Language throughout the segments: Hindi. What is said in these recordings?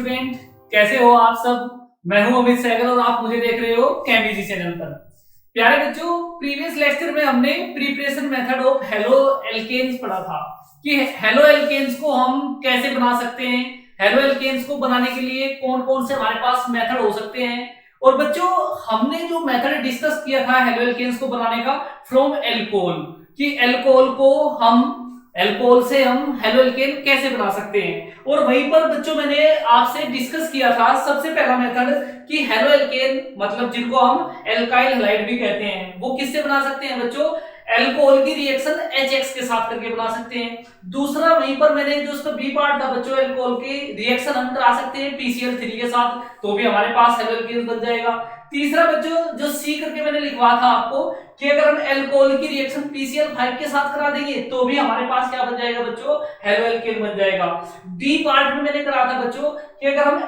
स्टूडेंट, कैसे हो आप सब। मैं हूं अमित सहगल और आप मुझे देख रहे हो केमिस्ट्री चैनल पर। प्यारे बच्चों, प्रीवियस लेक्चर में हमने preparation method of halo alkanes पढ़ा था कि हेलो एल्केन्स को हम कैसे बना सकते हैं, हेलो एल्केन्स को बनाने के लिए कौन कौन से हमारे पास मेथड हो सकते हैं। और बच्चों, हमने जो मेथड डिस्कस किया था हेलो एल्केन्स को बनाने का फ्रॉम एल्कोहल, कि एल्कोहल को हम एल्कोहल से हम हेलो एल्केन कैसे बना सकते हैं। और वहीं पर बच्चों मैंने आपसे डिस्कस किया था सबसे पहला मेथड कि हेलो एल्केन मतलब जिनको हम एल्काइल हैलाइड भी कहते हैं, वो किससे बना सकते हैं बच्चों, एल्कोहल की रिएक्शन HX के साथ करके बना सकते हैं। दूसरा वहीं पर मैंने जो उसका बी पार्ट था बच्चों, एल्कोहल की रिएक्शन हम करा सकते हैं PCl3 के साथ, तो भी हमारे पास हेलो एल्केन बन जाएगा। तीसरा बच्चों जो सी करके मैंने लिखवा था आपको कि अगर हम एल्कोहल की रिएक्शन PCl5 के साथ करा देंगे तो भी हमारे पास क्या बन जाएगा बच्चों, हेलो एल्केन बन जाएगा। डी पार्ट में मैंने करा था बच्चों कि अगर हम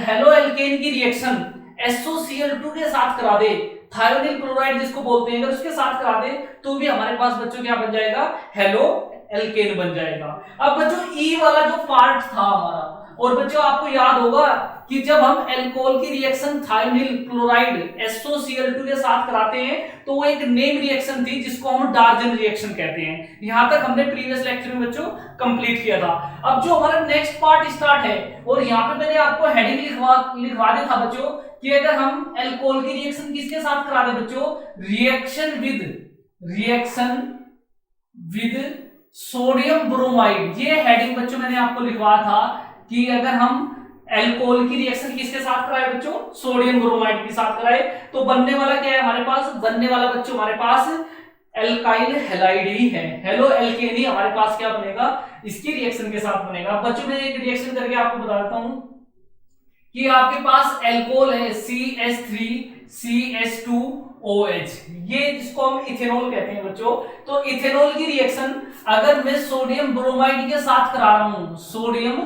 हेलो एल्केन की रिएक्शन SOCl2 के साथ करा दे, थायोनिल क्लोराइड जिसको बोलते हैं, अगर उसके साथ करा दे तो भी हमारे पास बच्चों क्या बन जाएगा, हेलो एल्केन बन जाएगा। अब बच्चों ई वाला जो पार्ट था हमारा, और बच्चों आपको याद होगा कि जब हम एल्कोहल की रिएक्शन थायोनिल क्लोराइड SOCl2 के साथ कराते हैं तो वो एक नेम रिएक्शन थी जिसको हम डार्जन रिएक्शन कहते हैं। यहां तक हमने प्रीवियस लेक्चर में बच्चों कंप्लीट किया था। अब जो हमारा नेक्स्ट पार्ट स्टार्ट है, और यहां पे मैंने आपको हेडिंग लिखवा दिया था बच्चों कि अगर हम एल्कोहल की रिएक्शन किसके साथ करा दे बच्चों, रिएक्शन विद सोडियम ब्रोमाइड। ये हेडिंग बच्चों मैंने आपको लिखवा था कि अगर हम एल्कोहल की रिएक्शन किसके साथ कराए बच्चों, सोडियम ब्रोमाइड के साथ कराए, तो बनने वाला क्या है हमारे पास, बनने वाला बच्चों हमारे पास एल्काइल हैलाइड ही है, हेलो एल्केन ही हमारे पास क्या बनेगा, इसकी रिएक्शन के साथ बनेगा। बच्चों मैं एक रिएक्शन करके आपको बता देता हूं कि आपके पास एल्कोहल है CH3CH2OH, ये जिसको हम इथेनॉल कहते हैं बच्चों। तो इथेनॉल की रिएक्शन अगर मैं सोडियम ब्रोमाइड के साथ करा रहा हूं, सोडियम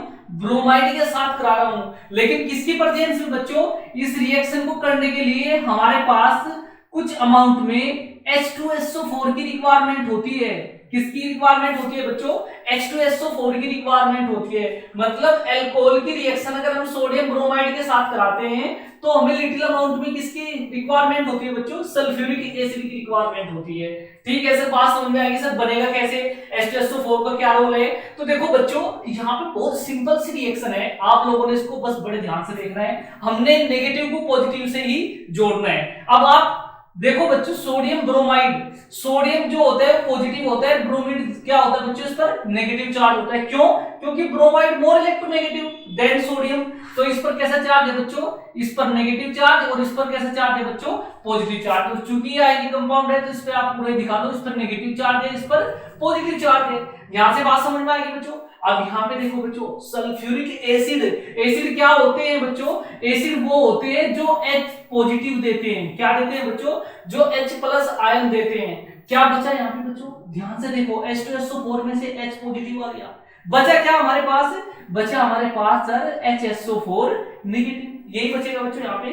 ब्रोमाइड के साथ करा रहा हूं, लेकिन किसकी प्रेजेंस में बच्चों, इस रिएक्शन को करने के लिए हमारे पास कुछ अमाउंट में H2SO4 की रिक्वायरमेंट होती है। किसकी रिक्वायरमेंट होती है बच्चों, H2SO4 की रिक्वायरमेंट होती है। मतलब एल्कोहल की रिएक्शन अगर हम सोडियम ब्रोमाइड के साथ कराते हैं तो हमें लिटिल अमाउंट में किसकी रिक्वायरमेंट होती है बच्चों, सल्फ्यूरिक एसिड की रिक्वायरमेंट होती है। ठीक है, सर बात समझ में आएगी। सर बनेगा कैसे, H2SO4 का क्या रोल है। तो देखो बच्चों, यहाँ पे बहुत सिंपल सी रिएक्शन है, आप लोगों ने इसको बस बड़े ध्यान से देखना है, हमने नेगेटिव को पॉजिटिव से ही जोड़ना है। अब आप देखो बच्चों, सोडियम ब्रोमाइड, सोडियम जो होता है पॉजिटिव होता है, ब्रोमीड क्या होता है बच्चों, इस पर नेगेटिव चार्ज होता है। क्यों, क्योंकि bromide more electronegative than sodium, तो इस पर कैसा चार्ज है बच्चों, इस पर नेगेटिव चार्ज, और इस पर कैसा चार्ज है बच्चों, पॉजिटिव चार्ज। तो चूंकि ये आयनिक कंपाउंड है तो इस पे आप पूरे दिखा दो, इस पर नेगेटिव चार्ज है, इस पर पॉजिटिव चार्ज है। यहां से बात समझ में आएगी बच्चों। अब यहाँ पे देखो बच्चों, सल्फ्यूरिक एसिड, एसिड क्या होते हैं बच्चों, एसिड वो होते हैं जो H पॉजिटिव देते हैं। क्या देते हैं बच्चों, जो H+ आयन देते हैं। क्या बचा यहाँ पे बच्चों, ध्यान से देखो, H2SO4 में से H पॉजिटिव आ गया, बचा क्या हमारे पास, बचा हमारे पास सर HSO4 नेगेटिव, यही बचेगा बच्चों यहाँ पे।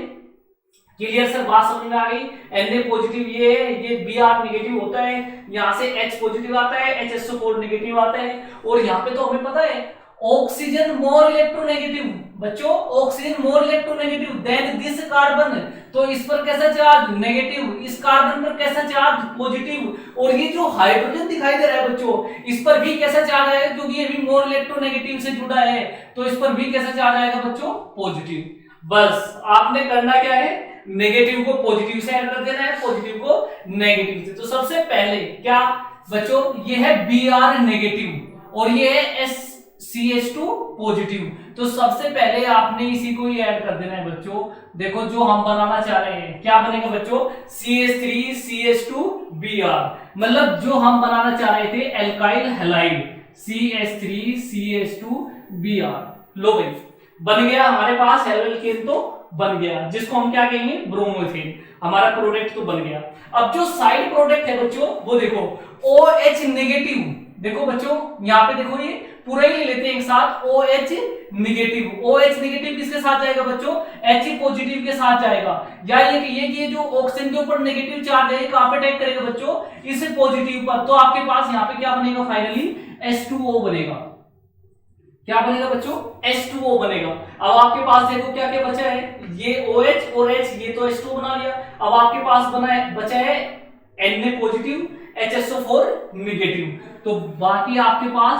क्लियर सर, बात समझ में आ गई। Na पॉजिटिव ये है, ये Br नेगेटिव होता है, यहाँ से H पॉजिटिव आता है, HSO4 नेगेटिव आता है। और यहाँ पे तो हमें पता है ऑक्सीजन मोर इलेक्ट्रोनेगेटिव बच्चों, oxygen more electronegative than this carbon, तो इस पर कैसा चार्ज नेगेटिव, इस कार्बन पर कैसा चार्ज पॉजिटिव। और ये जो हाइड्रोजन दिखाई दे रहा है बच्चों, इस पर भी कैसा चार्ज आएगा, क्योंकि ये भी मोर इलेक्ट्रोनेगेटिव से जुड़ा है, तो इस पर भी कैसा चार्ज आएगा बच्चों, पॉजिटिव। बस आपने करना क्या है, नेगेटिव को पॉजिटिव से ऐड कर देना है, पॉजिटिव को नेगेटिव से। तो सबसे पहले क्या बच्चों, ये है Br नेगेटिव और ये है CH2 पॉजिटिव, तो सबसे पहले आपने इसी को ही ऐड कर देना है बच्चों। देखो जो हम बनाना चाह रहे हैं क्या बनेगा बच्चों, CH3CH2Br, मतलब जो हम बनाना चाह रहे थे एल्काइल हैलाइड CH3CH2Br। लो भाई बन गया हमारे पास हेलो एल्केन, तो बन गया, जिसको हम क्या कहेंगे, ब्रोमोएथेन, हमारा प्रोडक्ट तो बन गया। अब जो साइड प्रोडक्ट है बच्चों वो देखो OH नेगेटिव, देखो बच्चों यहाँ पे देखो, ये पूरा ही ले लेते हैं एक साथ, OH नेगेटिव, OH नेगेटिव किसके साथ जाएगा बच्चों, H पॉजिटिव के साथ जाएगा। या ये जो ऑक्सीजन के ऊपर नेगेटिव चार्ज है कहां पे अटैक करेगा बच्चों, इस पॉजिटिव पर, तो आपके पास यहाँ पे क्या बनेगा, फाइनली H2O बनेगा। क्या बनेगा बच्चों, H2O बनेगा। अब आपके पास देखो क्या क्या बचा है, ये OH और H, ये तो H2O बना लिया। अब आपके पास बचा है Na पॉजिटिव, HSO4 निगेटिव, तो बाकी आपके पास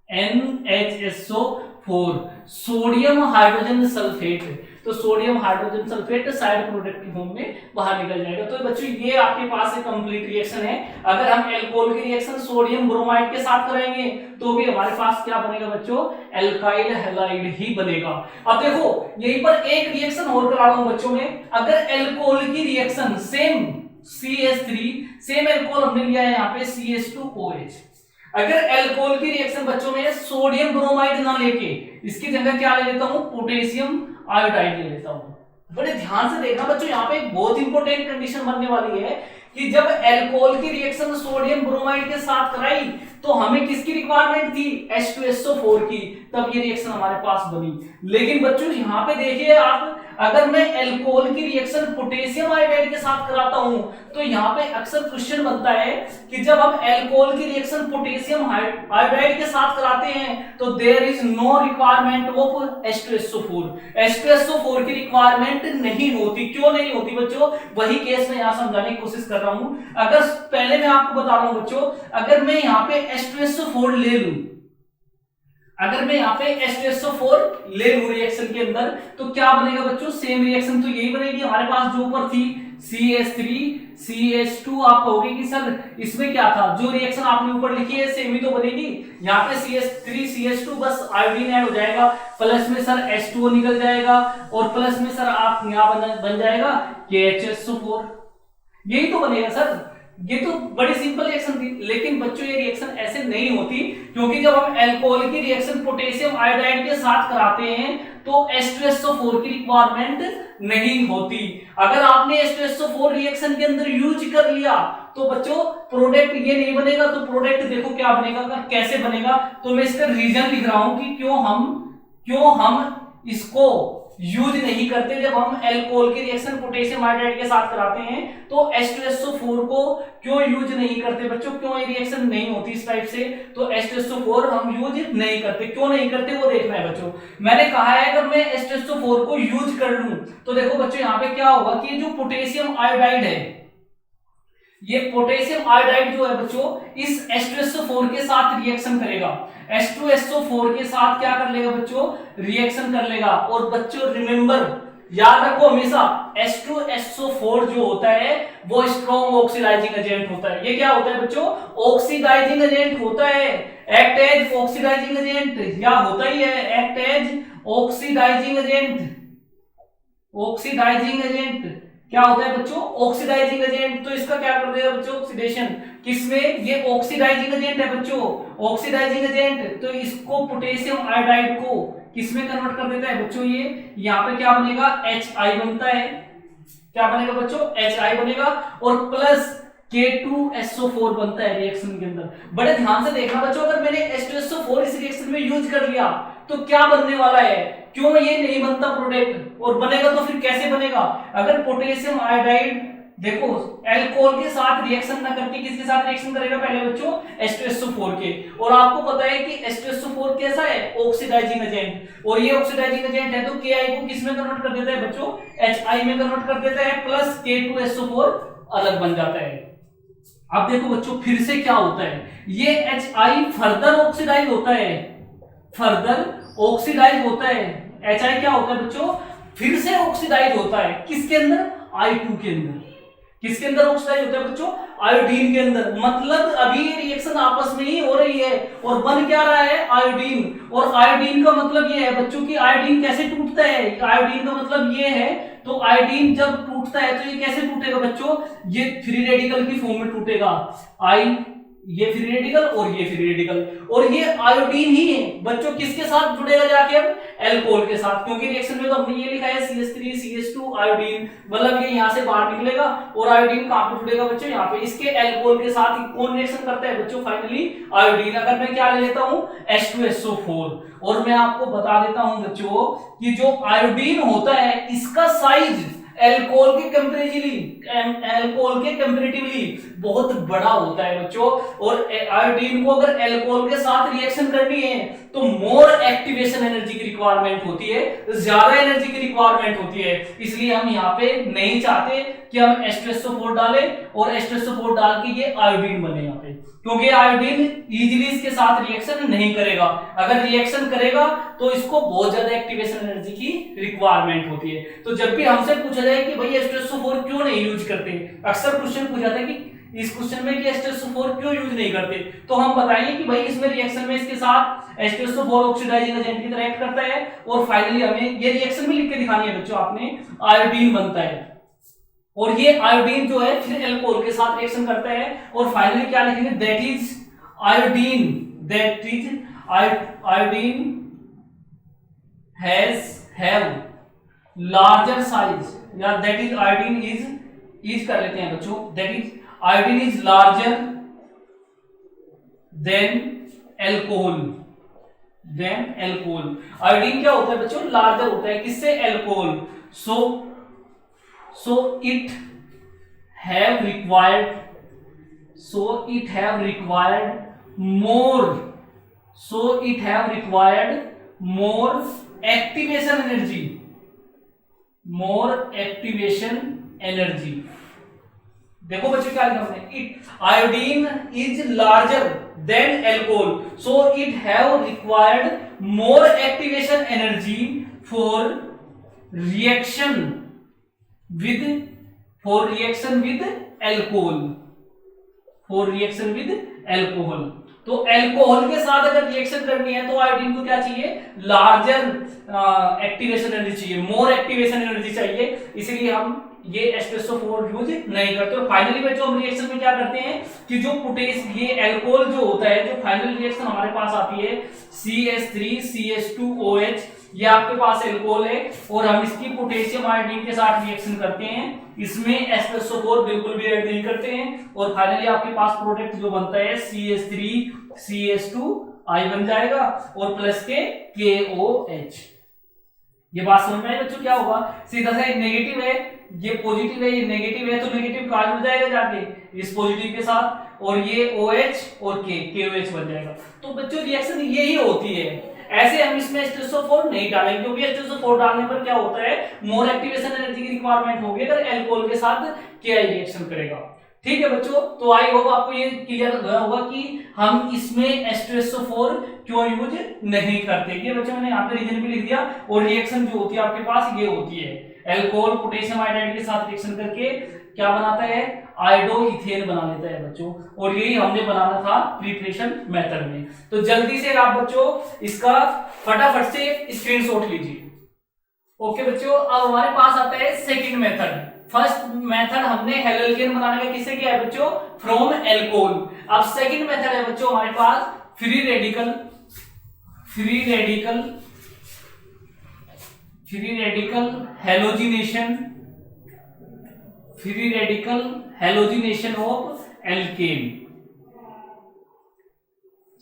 NHSO4 सोडियम हाइड्रोजन सल्फेट। तो sodium hydrogen sulphate side product की फॉर्म में बाहर निकल जाएगा। तो बच्चों ये आपके पास एक कंप्लीट रिएक्शन है। अगर हम एल्कोहल की रिएक्शन सोडियम ब्रोमाइड के साथ कराएंगे तो भी हमारे पास क्या बनेगा बच्चों, एल्काइल हैलाइड ही बनेगा। अब देखो यहीं पर एक रिएक्शन और करा रहा हूं बच्चों में। अगर एल्कोहल की reaction same CH3, same alcohol हमने लिया है यहाँ पे CH2OH, अगर एल्कोहल की रिएक्शन बच्चों में सोडियम ब्रोमाइड ना लेके इसकी जगह क्या ले लेता हूं, पोटेशियम आयोडाइड ले लेता हूं। बड़े ध्यान से देखना बच्चों, यहाँ पे एक बहुत इंपॉर्टेंट कंडीशन बनने वाली है कि जब एल्कोहल की रिएक्शन सोडियम ब्रोमाइड के साथ कराई तो हमें किसकी रिक्वायरमेंट थी, H2SO4 की, तब ये रिएक्शन हमारे पास बनी। लेकिन बच्चों यहाँ पे देखिए आप, अगर मैं एल्कोहल की रिएक्शन पोटेशियम आयोडाइड के साथ कराता हूं तो यहाँ पे अक्सर क्वेश्चन बनता है कि जब हम एल्कोहल की रिएक्शन पोटेशियम आयोडाइड के साथ कराते हैं तो there is no requirement of H2SO4। H2SO4 की रिक्वायरमेंट नहीं होती। क्यों नहीं होती बच्चों, वही केस में यहाँ समझाने की कोशिश कर रहा हूं। अगर पहले मैं आपको बता रहा हूं बच्चों, अगर मैं यहाँ पे H2SO4 ले लूं, अगर मैं यहाँ पे H2SO4 ले लूं रिएक्शन के अंदर, तो क्या बनेगा बच्चों, सेम रिएक्शन तो यही बनेगी हमारे पास जो ऊपर थी CH3 CH2। आप कहोगे कि सर इसमें क्या था, जो रिएक्शन आपने ऊपर लिखी है सेम ही तो बनेगी। यहाँ पे CH3 CH2 बस आयोडीन ऐड हो जाएगा, प्लस में सर H2O निकल जाएगा और प्लस में सर आप यहाँ बन जाएगा KHSO4। यही तो बनेगा सर। ये तो बड़ी सिंपल रिएक्शन थी। लेकिन बच्चों ये रिएक्शन ऐसे नहीं होती, क्योंकि जब हम एल्कोहल की रिएक्शन पोटेशियम आयोडाइड के साथ कराते हैं तो H2SO4 की रिक्वायरमेंट नहीं होती। अगर आपने H2SO4 रिएक्शन के अंदर यूज कर लिया तो बच्चों प्रोडक्ट ये नहीं बनेगा। तो प्रोडक्ट देखो क्या बनेगा, कैसे बनेगा, तो मैं इसका रीजन लिख रहा हूं कि क्यों हम इसको यूज नहीं करते। जब हम एल्कोहल की रिएक्शन पोटेशियम आयोडाइड के साथ कराते हैं तो H2SO4 को क्यों यूज नहीं करते बच्चों, क्यों ये रिएक्शन नहीं होती इस टाइप से, तो H2SO4 हम यूज नहीं करते। क्यों नहीं करते वो देखना है बच्चों। मैंने कहा है अगर मैं H2SO4 को यूज कर लूं तो देखो बच्चों यहाँ पे क्या होगा कि जो पोटेशियम आयोडाइड है, ये पोटेशियम आयोडाइड जो है बच्चों इस H2SO4 के साथ रिएक्शन करेगा। H2SO4 के साथ क्या कर लेगा बच्चों, रिएक्शन कर लेगा। और बच्चों रिमेंबर, याद रखो हमेशा H2SO4 जो होता है वो स्ट्रॉन्ग ऑक्सीडाइजिंग एजेंट होता है। ये क्या होता है बच्चों, ऑक्सीडाइजिंग एजेंट होता है, एक्ट एज ऑक्सीडाइजिंग एजेंट, या होता ही है act as oxidising agent. Oxidising agent क्या होता है बच्चों, ऑक्सीडाइजिंग एजेंट। तो इसका क्या कर देगा बच्चों, ऑक्सीडेशन। किसमें, ये ऑक्सीडाइजिंग एजेंट है बच्चों, ऑक्सीडाइजिंग एजेंट। तो इसको पोटेशियम आयोडाइड को किसमें कन्वर्ट कर देता है बच्चों, ये यहाँ पे क्या बनेगा, HI बनता है। क्या बनेगा बच्चों, HI बनेगा और प्लस K2SO4 बनता है रिएक्शन के अंदर। बड़े ध्यान से देखना बच्चों, अगर मैंने H2SO4 इस रिएक्शन में यूज कर लिया तो क्या बनने वाला है, क्यों ये नहीं बनता प्रोडक्ट, और बनेगा तो फिर कैसे बनेगा। अगर पोटेशियम आयोडाइड देखो एल्कोहल के साथ रिएक्शन ना करके किसके साथ रिएक्शन करेगा पहले बच्चों, H2SO4 के। और आपको पता है कि H2SO4 कैसा है, ऑक्सीडाइजिंग एजेंट, और ये ऑक्सीडाइजिंग एजेंट है तो Ki को किसमें कन्वर्ट कर देता है बच्चों, HI में कन्वर्ट कर देता है, प्लस K2SO4 अलग बन जाता है। अब देखो बच्चों फिर से क्या होता है, ये HI फर्दर ऑक्सीडाइज होता है, फर्दर ऑक्सीडाइज होता है। HI क्या होता है बच्चों, फिर से ऑक्सीडाइज होता है, किसके अंदर, I2 के अंदर। किसके अंदर ऑक्सीडाइज होता है बच्चों, आयोडीन के अंदर। मतलब अभी ये रिएक्शन आपस में ही हो रही है और बन क्या रहा है, आयोडीन। और आयोडीन का मतलब ये है बच्चों कि आयोडीन कैसे टूटता है, आयोडीन का मतलब ये है, तो आयोडीन जब टूटता है तो ये कैसे टूटेगा बच्चों, ये फ्री रेडिकल की फॉर्म में टूटेगा। ये फ्री रेडिकल और ये फ्री रेडिकल, और ये आयोडीन ही है बच्चों, किसके साथ जुड़ेगा जाके, अब एल्कोहल के साथ, क्योंकि रिएक्शन में तो हमने ये लिखा है CH3 CH2 आयोडीन, मतलब ये यहाँ से बाहर निकलेगा और आयोडीन कहां पे जुड़ेगा बच्चों, यहाँ पे। इसके एल्कोहल के साथ कौन रिएक्शन करता है बच्चों, फाइनली आयोडीन। अगर मैं क्या ले लेता हूँ, H2SO4। और मैं आपको बता देता हूं बच्चों कि जो आयोडीन होता है इसका साइज एल्कोहल के कंपैरेटिवली बहुत बड़ा होता है बच्चों। और आयोडीन को अगर एल्कोहल के साथ रिएक्शन करनी है तो मोर एक्टिवेशन एनर्जी की रिक्वायरमेंट होती है, ज्यादा एनर्जी की रिक्वायरमेंट होती है। इसलिए हम यहाँ पे नहीं चाहते कि हम H2SO4 डालें और H2SO4 डाल के ये आयोडीन बने यहाँ पे, क्योंकि आयोडीन इजीली इसके साथ रिएक्शन नहीं करेगा। अगर रिएक्शन करेगा तो इसको बहुत ज्यादा एक्टिवेशन एनर्जी की रिक्वायरमेंट होती है। तो जब भी हमसे पूछा जाए कि भाई H2SO4 क्यों नहीं यूज करते, अक्सर क्वेश्चन पूछा जाता है कि इस क्वेश्चन में कि H2SO4 क्यों यूज नहीं करते, तो हम बताएंगे कि भाई इसमें रिएक्शन में इसके साथ H2SO4 ऑक्सीडाइजिंग एजेंट की तरह एक्ट करता है और फाइनली हमें ये रिएक्शन भी लिख के दिखानी है बच्चों आपने, आयोडीन बनता है। और ये आयोडीन जो है फिर एल्कोहल के साथ रिएक्शन करता है और फाइनली क्या लिखेंगे, that is iodine have larger size, या दैट इज आयोडीन इज कर लेते हैं बच्चों, that is iodine is larger than alcohol. Iodine क्या होता है बच्चों, लार्जर होता है किससे, alcohol. So it have required more activation energy। देखो बच्चों क्या लिखा हमने, iodine is larger than alcohol, so it have required more activation energy for reaction with alcohol. तो एल्कोहल के साथ अगर रिएक्शन करनी है तो आयोडीन को क्या चाहिए, लार्जर एक्टिवेशन एनर्जी चाहिए, मोर एक्टिवेशन एनर्जी चाहिए, इसलिए हम ये H2SO4 यूज नहीं करते। और फाइनली बच्चों हम रिएक्शन में क्या करते हैं कि जो ये अल्कोहल जो होता है, जो फाइनल रिएक्शन हमारे पास आती है CH3CH2OH, ये आपके पास अल्कोहल है और हम इसकी पोटेशियम आयोडीन के साथ रिएक्शन करते हैं, इसमें H2SO4 बिल्कुल भी ऐड नहीं करते हैं और फाइनली आपके पास प्रोडक्ट जो बनता है CH3CH2I बन जाएगा और प्लस के KOH। ये बात समझ में आई बच्चों, क्या होगा, सीधा सा नेगेटिव है, ये पॉजिटिव है, ये नेगेटिव है, तो नेगेटिव का हो जाएगा जाके इस पॉजिटिव के साथ, और ये OH और KOH बन जाएगा। तो बच्चों रिएक्शन यही होती है। ऐसे हम इसमें H2SO4 नहीं डालेंगे, क्योंकि H2SO4 डालने पर क्या होता है, मोर एक्टिवेशन एनर्जी की रिक्वायरमेंट होगी अगर एल्कोहल के साथ KI रिएक्शन करेगा। ठीक है बच्चों, तो आई होप आपको ये क्लियर होगा कि हम इसमें H2SO4 क्यों यूज नहीं करते। ये बच्चों मैंने यहाँ पे रीजन भी लिख दिया। और रिएक्शन जो होती है आपके पास ये होती है, एल्कोहल पोटेशियम आयोडाइड के साथ रिएक्शन करके क्या बनाता है, आयोडो इथेन बना लेता है बच्चों, और यही हमने बनाना था प्रिपरेशन मेथड में। तो जल्दी से आप बच्चों इसका फटाफट से स्क्रीनशॉट लीजिए। ओके बच्चों, अब हमारे पास आता है सेकंड मेथड। फर्स्ट मेथड हमने हेलोजन बनाने का किससे किया है बच्चों, फ्रॉम एल्कोहल। अब सेकंड मेथड है बच्चों हमारे पास free radical halogenation of alkane.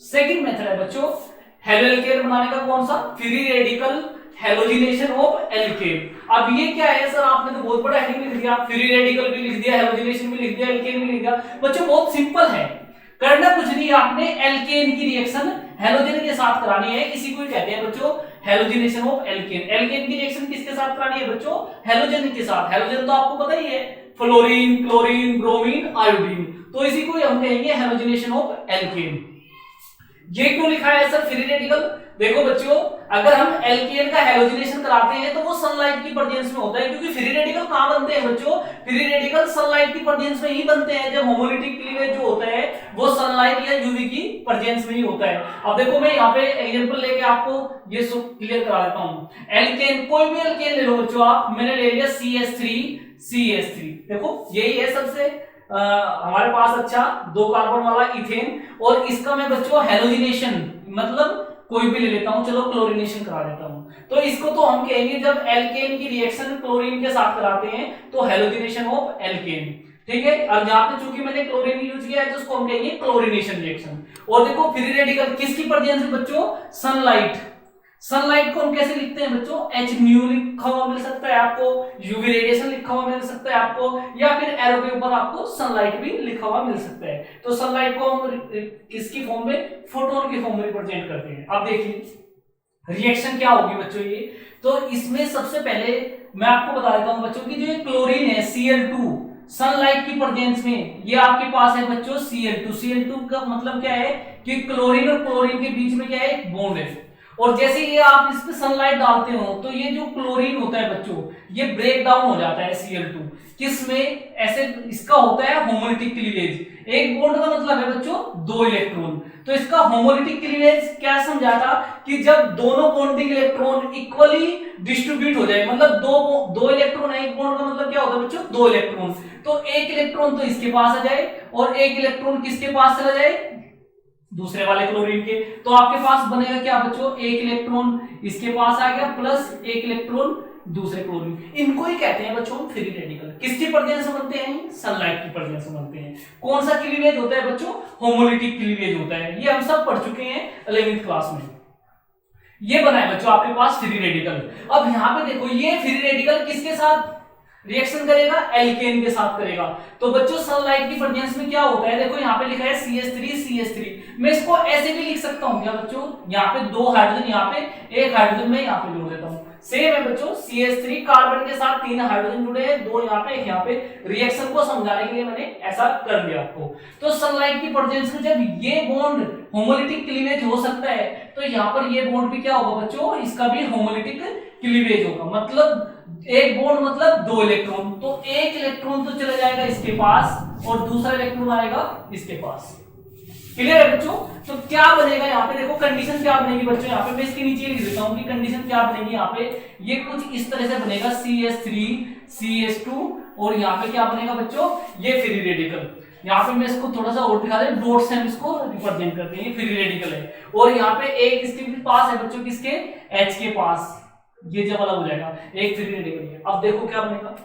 Second method है बच्चों हेलोएल्केन बनाने का, कौन सा, free radical halogenation of alkane. अब ये क्या है सर, आपने तो बहुत बड़ा हेडिंग लिख दिया, फ्री रेडिकल भी लिख दिया, हैलोजिनेशन भी लिख दिया, एल्केन भी लिख दिया। बच्चों बहुत सिंपल है, करना कुछ नहीं, आपने एल्केन की रिएक्शन हैलोजन के साथ करानी है, इसी को कहते हैं बच्चों हैलोजिनेशन ऑफ एल्केन। एल्केन की रिएक्शन किसके साथ करानी है बच्चों, हैलोजन के साथ। हैलोजन तो आपको पता ही है, फ्लोरीन, क्लोरीन, ब्रोमीन, आयोडीन, तो इसी को हम कहेंगे हैलोजिनेशन ऑफ एल्केन। ये क्यों लिखा है सर फ्री रेडिकल, देखो बच्चों अगर हम एल्केन का हैलोजिनेशन कराते हैं तो वो सनलाइट की प्रेजेंस में होता है, क्योंकि फ्री रेडिकल कहां बनते हैं बच्चों, फ्री रेडिकल सनलाइट की प्रेजेंस में ही बनते हैं। जब होमोलिटिक क्लीवेज जो होता है वो सनलाइट या यूवी की प्रेजेंस में ही होता है। अब देखो मैं यहाँ पे एग्जांपल लेके आपको ये सब क्लियर करा देता हूँ। एल्केन, कोई भी एल्केन ले लो बच्चों आप, मैंने ले लिया CH3, देखो यही है सबसे हमारे पास अच्छा 2 कार्बन वाला इथेन, और इसका मैं बच्चों हैलोजिनेशन मतलब कोई भी ले लेता हूं, चलो क्लोरीनेशन करा देता हूं। तो इसको तो हम कहेंगे जब एल्केन की रिएक्शन क्लोरीन के साथ कराते हैं तो हैलोजिनेशन ऑफ एल्केन। ठीक है, और जहां पे चूंकि मैंने क्लोरीन यूज किया है तो उसको हम कहेंगे क्लोरीनेशन रिएक्शन। और देखो फ्री रेडिकल किसकी प्रेजेंस में बच्चों, सनलाइट, सनलाइट को हम कैसे लिखते हैं बच्चों, एच न्यू लिखा हुआ मिल सकता है आपको, यूवी रेडिएशन लिखा हुआ मिल सकता है आपको, या फिर एरो के ऊपर आपको सनलाइट भी लिखा हुआ मिल सकता है। तो सनलाइट को हम किसकी फॉर्म में, फोटोन की फॉर्म में रिप्रेजेंट करते हैं। अब देखिए रिएक्शन क्या होगी बच्चों ये, तो इसमें सबसे पहले मैं आपको बता देता हूं बच्चों की, जो क्लोरीन है Cl2 सनलाइट की प्रेजेंस में, ये आपके पास है बच्चों Cl2 का मतलब क्या है कि क्लोरीन और क्लोरीन के बीच में क्या है, एक बॉन्ड है। और जैसे ये आप इस पे सनलाइट डालते हो तो ये जो क्लोरीन होता है बच्चों, ये ब्रेक डाउन हो जाता है Cl2 किसमें, ऐसे इसका होता है होमोलिटिक क्लीवेज। एक बॉन्ड का मतलब है बच्चों 2 इलेक्ट्रॉन, तो इसका होमोलिटिक क्लीवेज क्या समझा था कि जब दोनों बॉन्डिंग इलेक्ट्रॉन इक्वली डिस्ट्रीब्यूट हो जाए, मतलब दो इलेक्ट्रॉन है, एक बॉन्ड का मतलब क्या होता है बच्चों, 2 इलेक्ट्रॉन, तो एक इलेक्ट्रॉन तो इसके पास आ जाए और एक इलेक्ट्रॉन किसके पास चला जाए, दूसरे वाले क्लोरीन के। तो आपके पास बनेगा क्या बच्चों, एक इलेक्ट्रॉन इसके पास आ गया प्लस एक इलेक्ट्रॉन दूसरे क्लोरीन। इनको ही कहते हैं बच्चों फ्री रेडिकल। किसकी प्रेजेंस में बनते हैं, सनलाइट की प्रेजेंस में बनते हैं। कौन सा क्लीवेज होता है बच्चों, होमोलिटिक क्लीवेज होता है। ये हम सब पढ़ चुके हैं 11वीं क्लास में। ये बना है बच्चों आपके पास फ्री रेडिकल। अब यहां पे देखो ये फ्री रेडिकल किसके साथ रिएक्शन करेगा, एल्केन के साथ करेगा। तो बच्चों सनलाइट की प्रेजेंस में क्या होता है, देखो यहाँ पे लिखा है CH3 मैं इसको ऐसे भी लिख सकता हूँ क्या बच्चों, यहाँ पे 2 हाइड्रोजन, यहाँ पे 1 हाइड्रोजन मैं यहाँ पे जोड़ देता हूँ। सेम है बच्चों CH3 कार्बन के साथ 3 हाइड्रोजन जुड़े हैं, 2 यहाँ पे 1 यहाँ पे। रिएक्शन को समझाने के लिए मैंने ऐसा कर दिया आपको। तो सनलाइट की प्रेजेंस में जब ये बॉन्ड होमोलिटिक क्लीवेज हो सकता है, तो यहाँ पर ये बॉन्ड भी क्या होगा बच्चों, इसका भी होमोलिटिक क्लीवेज होगा। मतलब एक बॉन्ड मतलब 2 इलेक्ट्रॉन, तो एक इलेक्ट्रॉन तो चला जाएगा इसके पास और दूसरा इलेक्ट्रॉन आएगा इसके पास। क्लियर है बच्चों। तो क्या बनेगा यहाँ पे, देखो कंडीशन क्या बनेगी बच्चों, यहाँ पे मैं इसके नीचे लिख देता हूँ कि कंडीशन क्या बनेगी। यहाँ पे ये कुछ इस तरह से बनेगा CH3 CH2 और यहाँ पे क्या बनेगा बच्चों, ये फ्री रेडिकल। यहाँ पे मैं इसको थोड़ा सा और दिखा दे, डॉट से हम इसको रिप्रेजेंट करते हैं, फ्री रेडिकल है। और यहाँ पे एक इसके पास है बच्चों, किसके, H के पास, ये जब अलग हो जाएगा, एक फ्री रेडिकल है। अब देखो क्या बनेगा,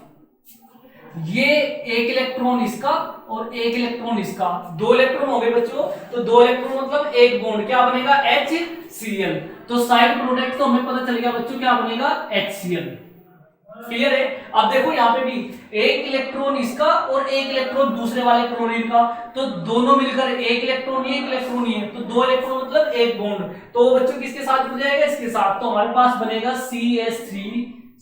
ये एक इलेक्ट्रॉन इसका और एक इलेक्ट्रॉन इसका, 2 इलेक्ट्रॉन हो गए बच्चों। तो 2 इलेक्ट्रॉन मतलब एक बॉन्ड, क्या बनेगा, HCl। तो साइड प्रोडक्ट तो हमें पता चल गया बच्चों क्या बनेगा, HCl। क्लियर है। अब देखो यहाँ पे भी एक इलेक्ट्रॉन इसका और एक इलेक्ट्रॉन दूसरे वाले क्लोरीन का, तो दोनों मिलकर एक इलेक्ट्रॉन ये, एक इलेक्ट्रॉन ये, तो 2 इलेक्ट्रॉन मतलब एक बॉन्ड। तो बच्चों किसके साथ जुड़ जाएगा, इसके साथ। तो हमारे पास बनेगा CH3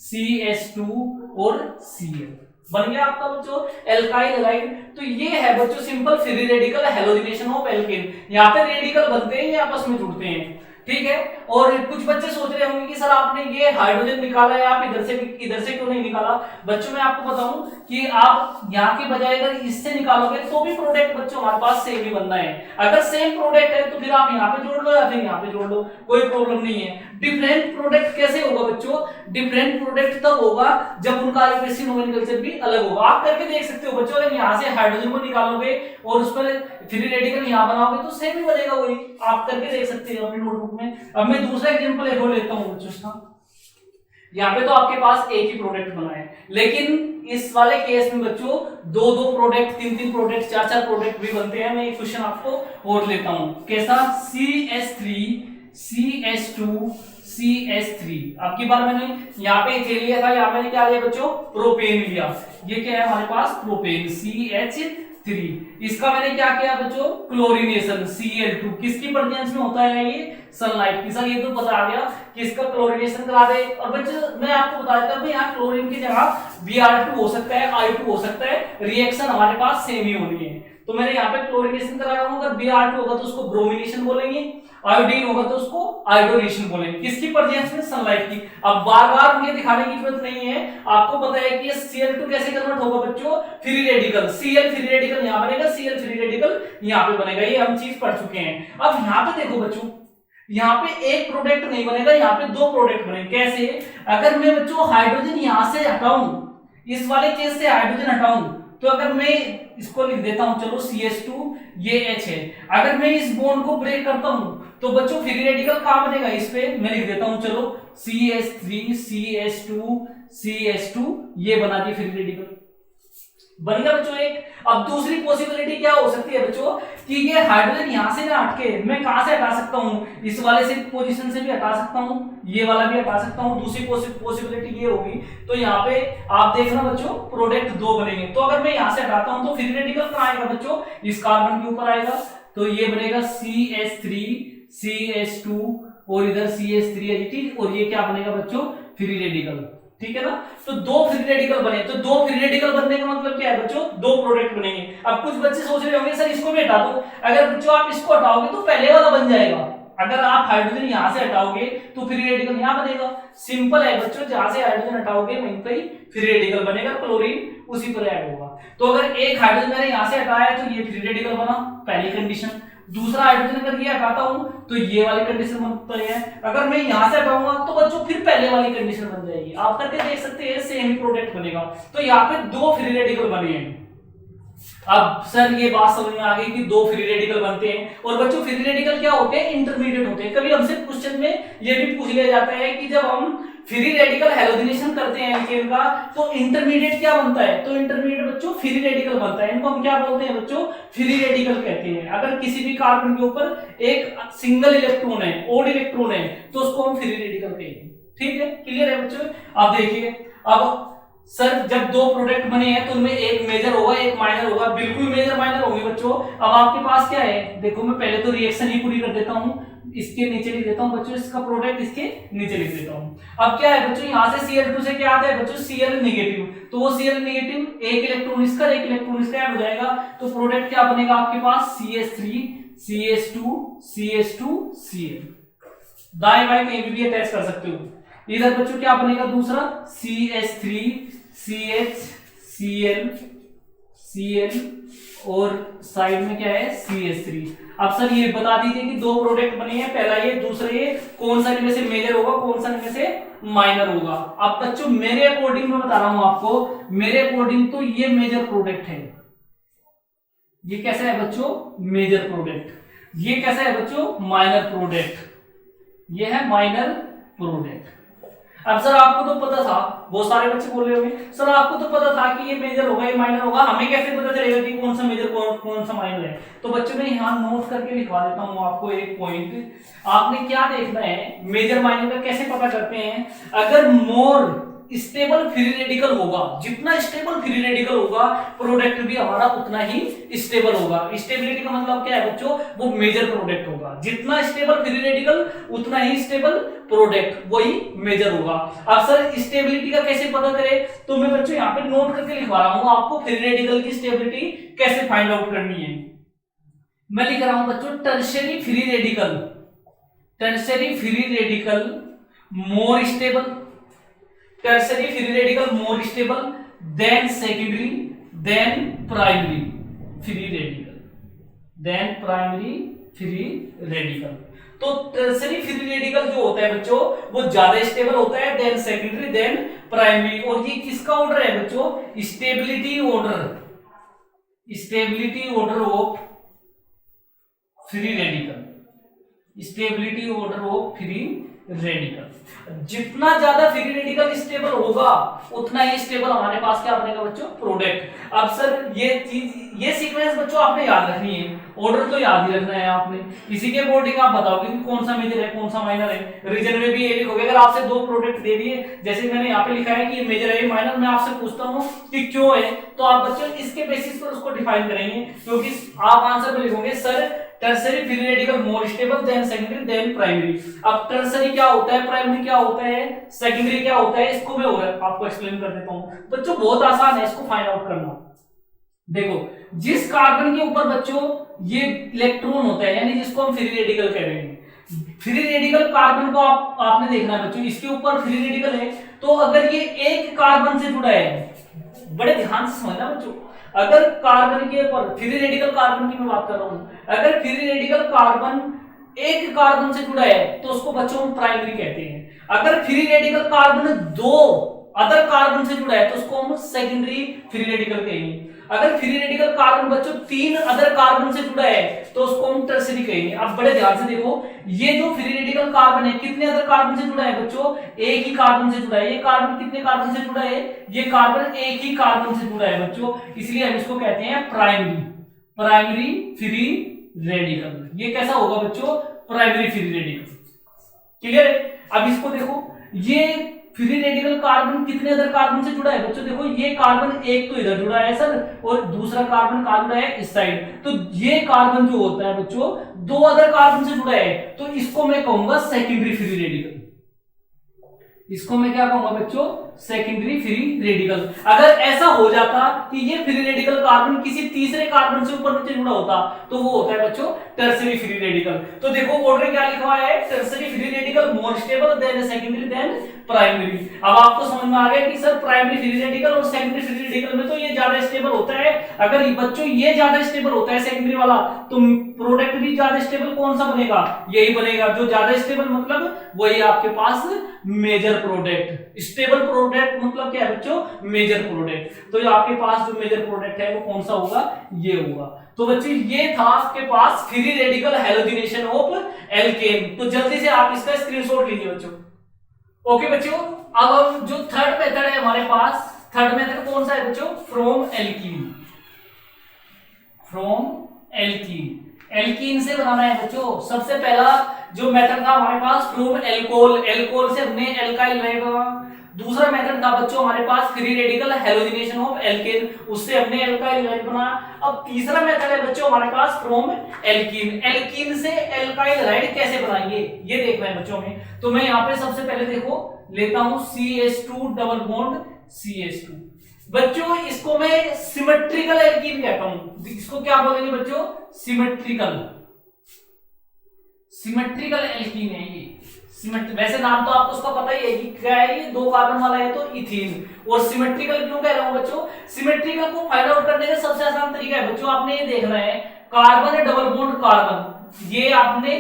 CH2 और Cl बन गया आपका बच्चों एल्काइल हैलाइड। तो ये है बच्चों simple free radical halogenation of alkene. यहाँ पे रेडिकल बनते हैं, ये आपस में जुड़ते हैं, ठीक है। और कुछ बच्चे सोच रहे होंगे कि सर आपने ये हाइड्रोजन निकाला है, आप इधर से क्यों नहीं निकाला। बच्चों मैं आपको बताऊं कि आप यहाँ के बजाय अगर इससे निकालोगे तो भी प्रोडक्ट बच्चों हमारे पास सेम ही बनना है। अगर सेम प्रोडक्ट है तो फिर आप यहाँ पे जोड़ लो या फिर यहाँ पे जोड़ लो, कोई प्रॉब्लम नहीं है। डिफरेंट प्रोडक्ट कैसे होगा बच्चों, डिफरेंट प्रोडक्ट तब होगा जब उनका आईयूपीएसी नोमेनक्लेचर भी अलग होगा। आप करके देख सकते हो बच्चों, अगर यहाँ से हाइड्रोजन को निकालोगे और उस पर फ्री रेडिकल यहाँ बनाओगे तो सेम ही बनेगा वही, आप करके देख सकते हो अपनी नोटबुक में। अब मैं दूसरा एग्जांपल एक और लेता हूँ बच्चों, यहाँ पे तो आपके पास एक ही प्रोडक्ट बना है, लेकिन इस वाले केस में बच्चों 2-2 प्रोडक्ट, 3-3 प्रोडक्ट, 4-4 प्रोडक्ट भी बनते हैं। मैं एक क्वेश्चन आपको और लेता हूँ, कैसा, CH3 CH2 CH3। अब की बार मैंने यहाँ पे इथेन लिया था, यहाँ मैंने क्या लिया बच्चों, प्रोपेन लिया। ये क्या है हमारे पास, प्रोपेन CH3। इसका मैंने क्या किया बच्चों, क्लोरीनेशन Cl2। किसकी प्रेजेंस में होता है ये, सनलाइट की। सर ये तो पता आ गया कि इसका क्लोरीनेशन करा दे। और बच्चों मैं आपको बता देता हूँ यहाँ क्लोरीन की जगह Br2 हो सकता है, I2 हो सकता है, रिएक्शन हमारे पास सेम ही होनी है। तो मैंने यहाँ पे क्लोरीनेशन करा रहा हूँ, अगर Br2 होगा तो उसको ब्रोमिनेशन बोलेंगे, आयोडीन होगा तो उसको आयोडोनेशन बोलेंगे। किसकी प्रेजेंस में, सनलाइट की। अब बार-बार मुझे दिखाने की जरूरत नहीं है, आपको पता है कि ये Cl2 कैसे कन्वर्ट होगा बच्चों, free radical. Cl free radical यहाँ बनेगा, Cl फ्री रेडिकल यहाँ पे बनेगा, ये हम चीज पढ़ चुके हैं। अब यहाँ पे देखो बच्चों, यहाँ पे एक प्रोडक्ट नहीं बनेगा, यहाँ पे 2 प्रोडक्ट बनेंगे। कैसे, अगर मैं बच्चों हाइड्रोजन यहाँ से हटाऊं, इस वाले केस से हाइड्रोजन हटाऊं, तो अगर मैं इसको लिख देता हूं, चलो CH2 ये H है। अगर मैं इस बॉन्ड को ब्रेक करता हूं तो बच्चों फ्री रेडिकल कहां बनेगा, इस पे मैं लिख देता हूं, चलो CH3 CH2 CH2 ये बना दी फ्री रेडिकल। बन गया बच्चों एक। अब दूसरी पॉसिबिलिटी क्या हो सकती है बच्चों कि ये हाइड्रोजन यहां से ना हटके मैं कहां से हटा सकता हूं, इस वाले से पोजीशन से भी हटा सकता हूं, ये वाला भी हटा सकता हूं। दूसरी पॉसिबिलिटी ये होगी, तो यहाँ पे आप देखना बच्चों प्रोडक्ट 2 बनेंगे। तो अगर मैं यहां से हटाता हूं तो फ्री रेडिकल कहां आएगा बच्चों, इस कार्बन के ऊपर आएगा, तो ये बनेगा CH3 CH2 और इधर CH3 एडिटिव, और ये क्या बनेगा बच्चों, फ्री रेडिकल। ठीक है ना, तो 2 फ्री रेडिकल बने, तो 2 फ्री रेडिकल बनने का मतलब क्या है बच्चों, 2 प्रोडक्ट बनेंगे। अब कुछ बच्चे सोच रहे होंगे सर इसको भी हटा दो, अगर बच्चों आप इसको हटाओगे तो पहले वाला बन जाएगा। अगर आप हाइड्रोजन यहां से हटाओगे तो फ्री रेडिकल यहां बनेगा। सिंपल है बच्चों, जहां से हाइड्रोजन हटाओगे वहीं पे ही फ्री रेडिकल बनेगा, क्लोरीन उसी पर ऐड होगा। तो अगर एक हाइड्रोजन मैंने यहां से हटाया तो ये फ्री रेडिकल बना, पहली कंडीशन। दूसरा हाइड्रोजन अगर ये हटाता हूं तो ये वाली कंडीशन बनती है। अगर मैं यहां से हटाऊंगा तो बच्चों फिर पहले वाली कंडीशन बन जाएगी। आप करके देख सकते हैं, सेम ही प्रोडक्ट बनेगा। तो यहाँ पे 2 फ्री रेडिकल बने हैं। अब सर ये बात समझ में आ गई कि 2 फ्री रेडिकल बनते हैं। और बच्चों फ्री रेडिकल क्या होते हैं, इंटरमीडिएट होते हैं। कभी हमसे क्वेश्चन में ये भी पूछ लिया जाता है कि जब हम फ्री रेडिकल हैलोजनेशन करते हैं एल्केन का तो इंटरमीडिएट क्या बनता है, तो इंटरमीडिएट बच्चों फ्री रेडिकल बनता है। इनको हम क्या बोलते हैं बच्चों, फ्री रेडिकल कहते हैं। अगर किसी भी कार्बन के ऊपर एक सिंगल इलेक्ट्रॉन है, ओड इलेक्ट्रॉन है, तो उसको हम फ्री रेडिकल कहेंगे। ठीक है, क्लियर है बच्चों। अब देखिए, अब सर जब 2 प्रोडक्ट बने हैं तो उनमें एक मेजर होगा एक माइनर होगा, बिल्कुल मेजर माइनर होंगे बच्चों। अब आपके पास क्या है, देखो मैं पहले तो रिएक्शन ही पूरी कर देता हूं, इसके नीचे लिख देता हूं बच्चों, इसका प्रोडक्ट इसके नीचे लिख देता हूं। अब क्या है बच्चों, यहां से Cl2 से क्या आता है बच्चों, Cl नेगेटिव, तो वो Cl नेगेटिव एक इलेक्ट्रॉन इसका एक इलेक्ट्रॉन इसका ऐड हो जाएगा, तो प्रोडक्ट क्या बनेगा आपके पास, CH3 CH2 CH2 Cl। दाएं बाएं कहीं भी अटैच कर सकते हो। इधर बच्चों क्या बनेगा दूसरा, CH3 CH Cl Cl और साइड में क्या है CH3। अब सर ये बता दीजिए कि 2 प्रोडक्ट बने हैं, पहला ये दूसरा ये, कौन सा इनमें से मेजर होगा कौन सा इनमें से माइनर होगा। अब बच्चों मेरे अकॉर्डिंग मैं बता रहा हूं आपको, मेरे अकॉर्डिंग तो ये मेजर प्रोडक्ट है। ये कैसा है बच्चों, मेजर प्रोडक्ट। ये कैसा है बच्चों, माइनर प्रोडक्ट। ये है माइनर प्रोडक्ट। अब सर आपको तो पता था, बहुत सारे बच्चे बोल रहे होंगे सर आपको तो पता था कि ये मेजर होगा ये माइनर होगा, हमें कैसे पता चलेगा कि कौन सा मेजर कौन सा माइनर है। तो बच्चों मैं यहाँ नोट करके लिखवा देता हूँ आपको एक पॉइंट। आपने क्या देखना है, मेजर माइनर का कैसे पता करते हैं, अगर मोर स्टेबल फ्री रेडिकल होगा, जितना स्टेबल फ्री रेडिकल होगा प्रोडक्ट भी हमारा उतना ही स्टेबल होगा। स्टेबिलिटी का मतलब क्या है बच्चों, वो मेजर प्रोडक्ट होगा। जितना स्टेबल फ्री रेडिकल उतना ही स्टेबल प्रोडक्ट, वही मेजर होगा। अब सर स्टेबिलिटी का कैसे पता करें, तो मैं बच्चों यहाँ पे नोट करके लिखवा रहा हूं आपको फ्री रेडिकल की स्टेबिलिटी कैसे फाइंड आउट करनी है। मैं लिख रहा हूं बच्चों tertiary free radical, tertiary free radical more stable, tertiary free radical more stable than secondary than primary free radical, than primary free radical। तो tertiary free radical जो होता है बच्चों वो ज्यादा स्टेबल होता है देन सेकेंडरी देन प्राइमरी। और ये किसका ऑर्डर है बच्चों, stability order, stability order of free radical, stability order of free radical. जितना ज्यादा फ्री रेडिकल स्टेबल होगा उतना ही स्टेबल हमारे पास क्या बनेगा बच्चों, प्रोडक्ट। अब सर ये चीज, ये सीक्वेंस बच्चों आपने याद रखनी है, ऑर्डर तो याद ही रखना है आपने। इसी के अकॉर्डिंग आप बताओगे कि कौन सा मेजर है कौन सा माइनर है। रीजन में भी ये लिखोगे, अगर आपसे 2 प्रोडक्ट दे दिए, जैसे मैंने यहाँ पे लिखा है कि ये मेजर है ये माइनर, मैं आपसे पूछता हूँ कि क्यों है, तो आप बच्चों इसके बेसिस पर उसको डिफाइन करेंगे, क्योंकि आप आंसर में लिखोगे sir tertiary free radical more stable than secondary than primary. अब टर्शियरी क्या होता है, प्राइमरी क्या होता है, सेकेंडरी क्या होता है, इसको मैं आपको एक्सप्लेन कर देता हूं बच्चों, बहुत आसान है इसको फाइंड आउट करना। देखो जिस कार्बन के ऊपर बच्चों ये इलेक्ट्रॉन होता है, यानी जिसको हम फ्री रेडिकल कह रहे हैं, फ्री रेडिकल कार्बन को आपने देखना है बच्चों, इसके ऊपर फ्री रेडिकल है, तो अगर ये एक कार्बन से जुड़ा है, बड़े ध्यान से समझना बच्चों, अगर कार्बन के ऊपर फ्री रेडिकल कार्बन की मैं बात कर रहा हूं, अगर फ्री रेडिकल कार्बन एक कार्बन से जुड़ा है तो उसको बच्चों हम प्राइमरी कहते हैं। अगर free radical carbon 2 other carbon से जुड़ा है तो उसको हम सेकेंडरी फ्री रेडिकल कहेंगे। अगर फ्री रेडिकल कार्बन बच्चों 3 अदर कार्बन से जुड़ा है तो उसको हम टर्सरी कहेंगे। अब बड़े ध्यान से देखो, ये जो फ्री रेडिकल कार्बन है कितने अदर कार्बन से जुड़ा है बच्चों? एक ही कार्बन से जुड़ा है। ये कार्बन कितने कार्बन से जुड़ा है? ये कार्बन एक ही कार्बन से जुड़ा है बच्चों, इसलिए हम इसको कहते हैं प्राइमरी फ्री रेडिकल। ये कैसा होगा बच्चों? Primary free radical. क्लियर है? अब इसको देखो, ये फ्री रेडिकल कार्बन कितने अदर कार्बन से जुड़ा है बच्चों? देखो ये कार्बन एक तो इधर जुड़ा है सर, और दूसरा कार्बन कहां जुड़ा है? इस साइड। तो ये कार्बन जो होता है बच्चों 2 अदर कार्बन से जुड़ा है, तो इसको मैं कहूंगा सेकेंडरी फ्री रेडिकल। इसको मैं क्या कहूंगा बच्चों? Secondary free radical. अगर ऐसा हो जाता कि ये फ्री रेडिकल कार्बन किसी तीसरे कार्बन से ऊपर नीचे जुड़ा होता तो वो होता है बच्चों टर्सरी फ्री रेडिकल। तो देखो ऑर्डर क्या लिखा हुआ है? Tertiary free radical more stable than secondary than primary. अब आपको समझ में आ गया कि सर प्राइमरी फ्री रेडिकल और सेकेंडरी फ्री रेडिकल में तो ये ज्यादा स्टेबल होता है। अगर बच्चों ये ज्यादा स्टेबल होता है सेकेंडरी वाला, तो प्रोडक्ट भी ज्यादा स्टेबल कौन सा बनेगा? यही बनेगा। जो ज्यादा स्टेबल मतलब वही आपके पास मेजर प्रोडक्ट। स्टेबल प्रोडक्ट मतलब क्या है बच्चों? Major product. तो जो आपके पास जो मेजर प्रोडक्ट है वो कौन सा होगा? ये होगा। तो बच्चों ये था आपके पास free radical halogenation of alkane. तो जल्दी से आप इसका स्क्रीनशॉट लीजिए बच्चों। ओके बच्चों, अब हम जो थर्ड मेथड है हमारे पास, थर्ड मेथड कौन सा है बच्चों? From alkene. एल्कीन से बनाना है बच्चों। सबसे पहला जो मेथड था हमारे पास फ्रॉम एल्कोहल से हमने एल्काइल बना। दूसरा मेथड था बच्चों हमारे पास free radical halogenation of alkane, उससे हमने एल्काइल बना। अब तीसरा मेथड है बच्चों हमारे पास फ्रॉम एल्कीन से एल्काइल हाइड कैसे बनाएंगे ये देखना है बच्चों में। तो मैं यहाँ पे सबसे पहले देखो लेता हूं CH2 डबल बॉन्ड CH2। बच्चों इसको मैं सिमेट्रिकल एल्कीन कहता हूं। इसको क्या बोलेंगे बच्चों? सिमेट्रिकल एल्कीन है ये। वैसे नाम तो आपको उसका पता ही है कि क्या है ये? 2 कार्बन वाला है तो इथीन। और सिमेट्रिकल क्यों कह रहा हूं बच्चों? सिमेट्रिकल को फाइंड आउट करने का सबसे आसान तरीका है बच्चों, आपने ये देखना है कार्बन है डबल बॉन्ड कार्बन, ये आपने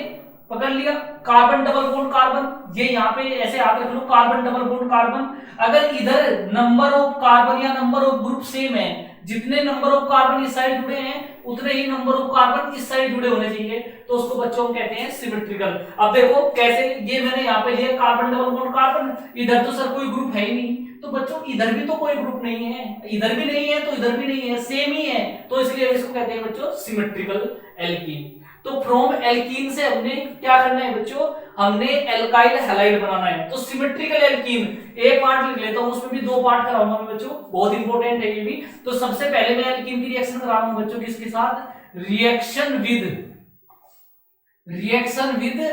पकड़ लिया। कार्बन डबल बॉन्ड कार्बन, ये यहाँ पे ऐसे याद रख low carbon double bond carbon. अगर इधर नंबर ऑफ कार्बन या नंबर ऑफ ग्रुप सेम है, जितने नंबर ऑफ कार्बन इस साइड जुड़े हैं उतने ही नंबर ऑफ कार्बन इस साइड जुड़े होने चाहिए, तो उसको बच्चों को कहते हैं सिमेट्रिकल। अब देखो कैसे, ये मैंने यहाँ पे लिया कार्बन डबल बॉन्ड कार्बन, इधर तो सर कोई ग्रुप है ही नहीं, तो बच्चों इधर भी तो कोई ग्रुप नहीं है, इधर भी नहीं है तो इधर भी नहीं है, सेम ही है, तो इसलिए इसको कहते हैं बच्चों सिमेट्रिकल एल्कीन। तो फ्रॉम एल्कीन से हमने क्या करना है बच्चों? हमने एल्काइल हैलाइड बनाना है। तो सिमेट्रिकल एल्कीन एक पार्ट लिख लेता हूं, उसमें भी 2 पार्ट कराऊंगा मैं बच्चों, बहुत इंपॉर्टेंट है ये भी। तो सबसे पहले मैं एल्कीन की रिएक्शन करा रहा हूं बच्चों किसके साथ? Reaction with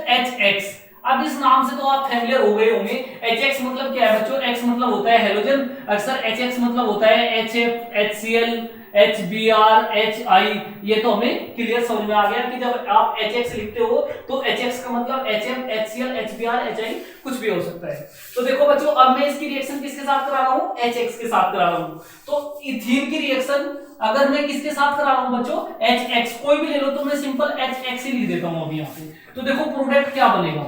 HX। अब इस नाम से तो आप फैमिलियर हो गए होंगे। HX मतलब क्या है बच्चों? X मतलब होता है हेलोजन, अक्सर HX मतलब होता है HF, HCl, HBr, HI। ये तो हमें क्लियर समझ में आ गया कि जब आप HX लिखते हो तो HX का मतलब HF, HCl, HBr, HI कुछ भी हो सकता है। तो देखो बच्चों अब मैं इसकी रिएक्शन किसके साथ करा रहा हूं? HX के साथ करा रहा हूं। तो इथीन की रिएक्शन अगर मैं किसके साथ करा रहा हूं बच्चों? HX। कोई भी ले लो तो मैं सिंपल HX ही लिख देता हूं अभी यहाँ पे। तो देखो प्रोडक्ट क्या बनेगा,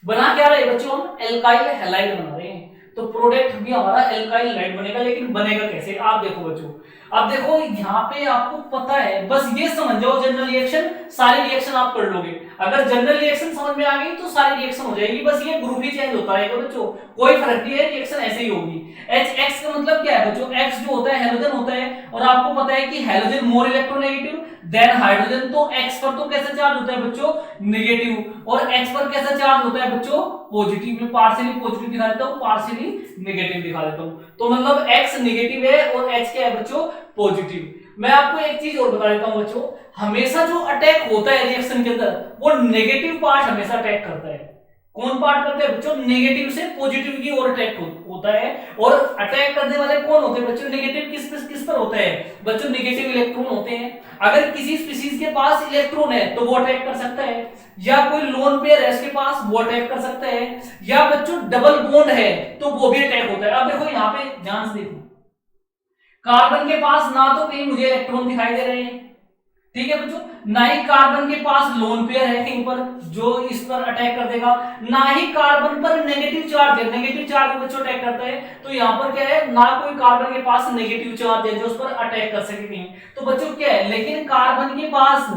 बना क्या रहे बच्चों? हम एल्काइल हैलाइड बना रहे हैं, तो प्रोडक्ट भी हमारा एल्काइल हैलाइड बनेगा। लेकिन बनेगा कैसे? आप देखो बच्चों, अब देखो यहाँ पे आपको पता है, बस ये समझ जाओ जनरल रिएक्शन, सारी रिएक्शन आप कर लोगे। अगर जनरल रिएक्शन समझ में आ गई तो सारी रिएक्शन हो जाएगी, बस ये ग्रुप ही चेंज होता रहेगा बच्चों, कोई फर्क नहीं है, रिएक्शन ऐसे ही होगी। HX का मतलब क्या है बच्चों? X जो होता है हेलोजन होता है, और आपको पता है कि halogen more electronegative than hydrogen, तो X पर तो कैसा चार्ज होता है बच्चों? नेगेटिव। और H पर कैसा चार्ज होता है बच्चों? पॉजिटिव। में पार्शियली पॉजिटिव दिखा देता हूं, पार्शियली नेगेटिव दिखा देता हूं। तो मतलब X नेगेटिव है और H क्या है बच्चों? पॉजिटिव। मैं आपको एक चीज और बता देता हूं बच्चों, हमेशा जो अटैक होता है रिएक्शन के अंदर वो नेगेटिव पार्ट हमेशा अटैक करता है। कौन पार्ट करते हैं बच्चों? नेगेटिव से पॉजिटिव की ओर अटैक होता है। और अटैक करने वाले कौन होते हैं बच्चों? नेगेटिव किस पर होता है बच्चों? नेगेटिव इलेक्ट्रॉन होते हैं। अगर किसी स्पीशीज के पास इलेक्ट्रॉन है तो वो अटैक कर सकता है, या कोई लोन पेयर है इसके पास वो अटैक कर सकता है, या बच्चों डबल बॉन्ड है तो वो भी अटैक होता है। अब देखो यहाँ पे ध्यान से देखो, कार्बन के पास ना तो कहीं मुझे इलेक्ट्रॉन दिखाई दे रहे हैं, ठीक है बच्चों, ना ही कार्बन के पास लोन पेयर है कहीं पर जो इस पर अटैक कर देगा, ना ही कार्बन पर नेगेटिव चार्ज है, नेगेटिव चार्ज बच्चों अटैक करता है, तो यहाँ पर क्या है, ना कोई कार्बन के पास नेगेटिव चार्ज है जो उस पर अटैक कर सके कहीं। तो बच्चों क्या है, लेकिन कार्बन के पास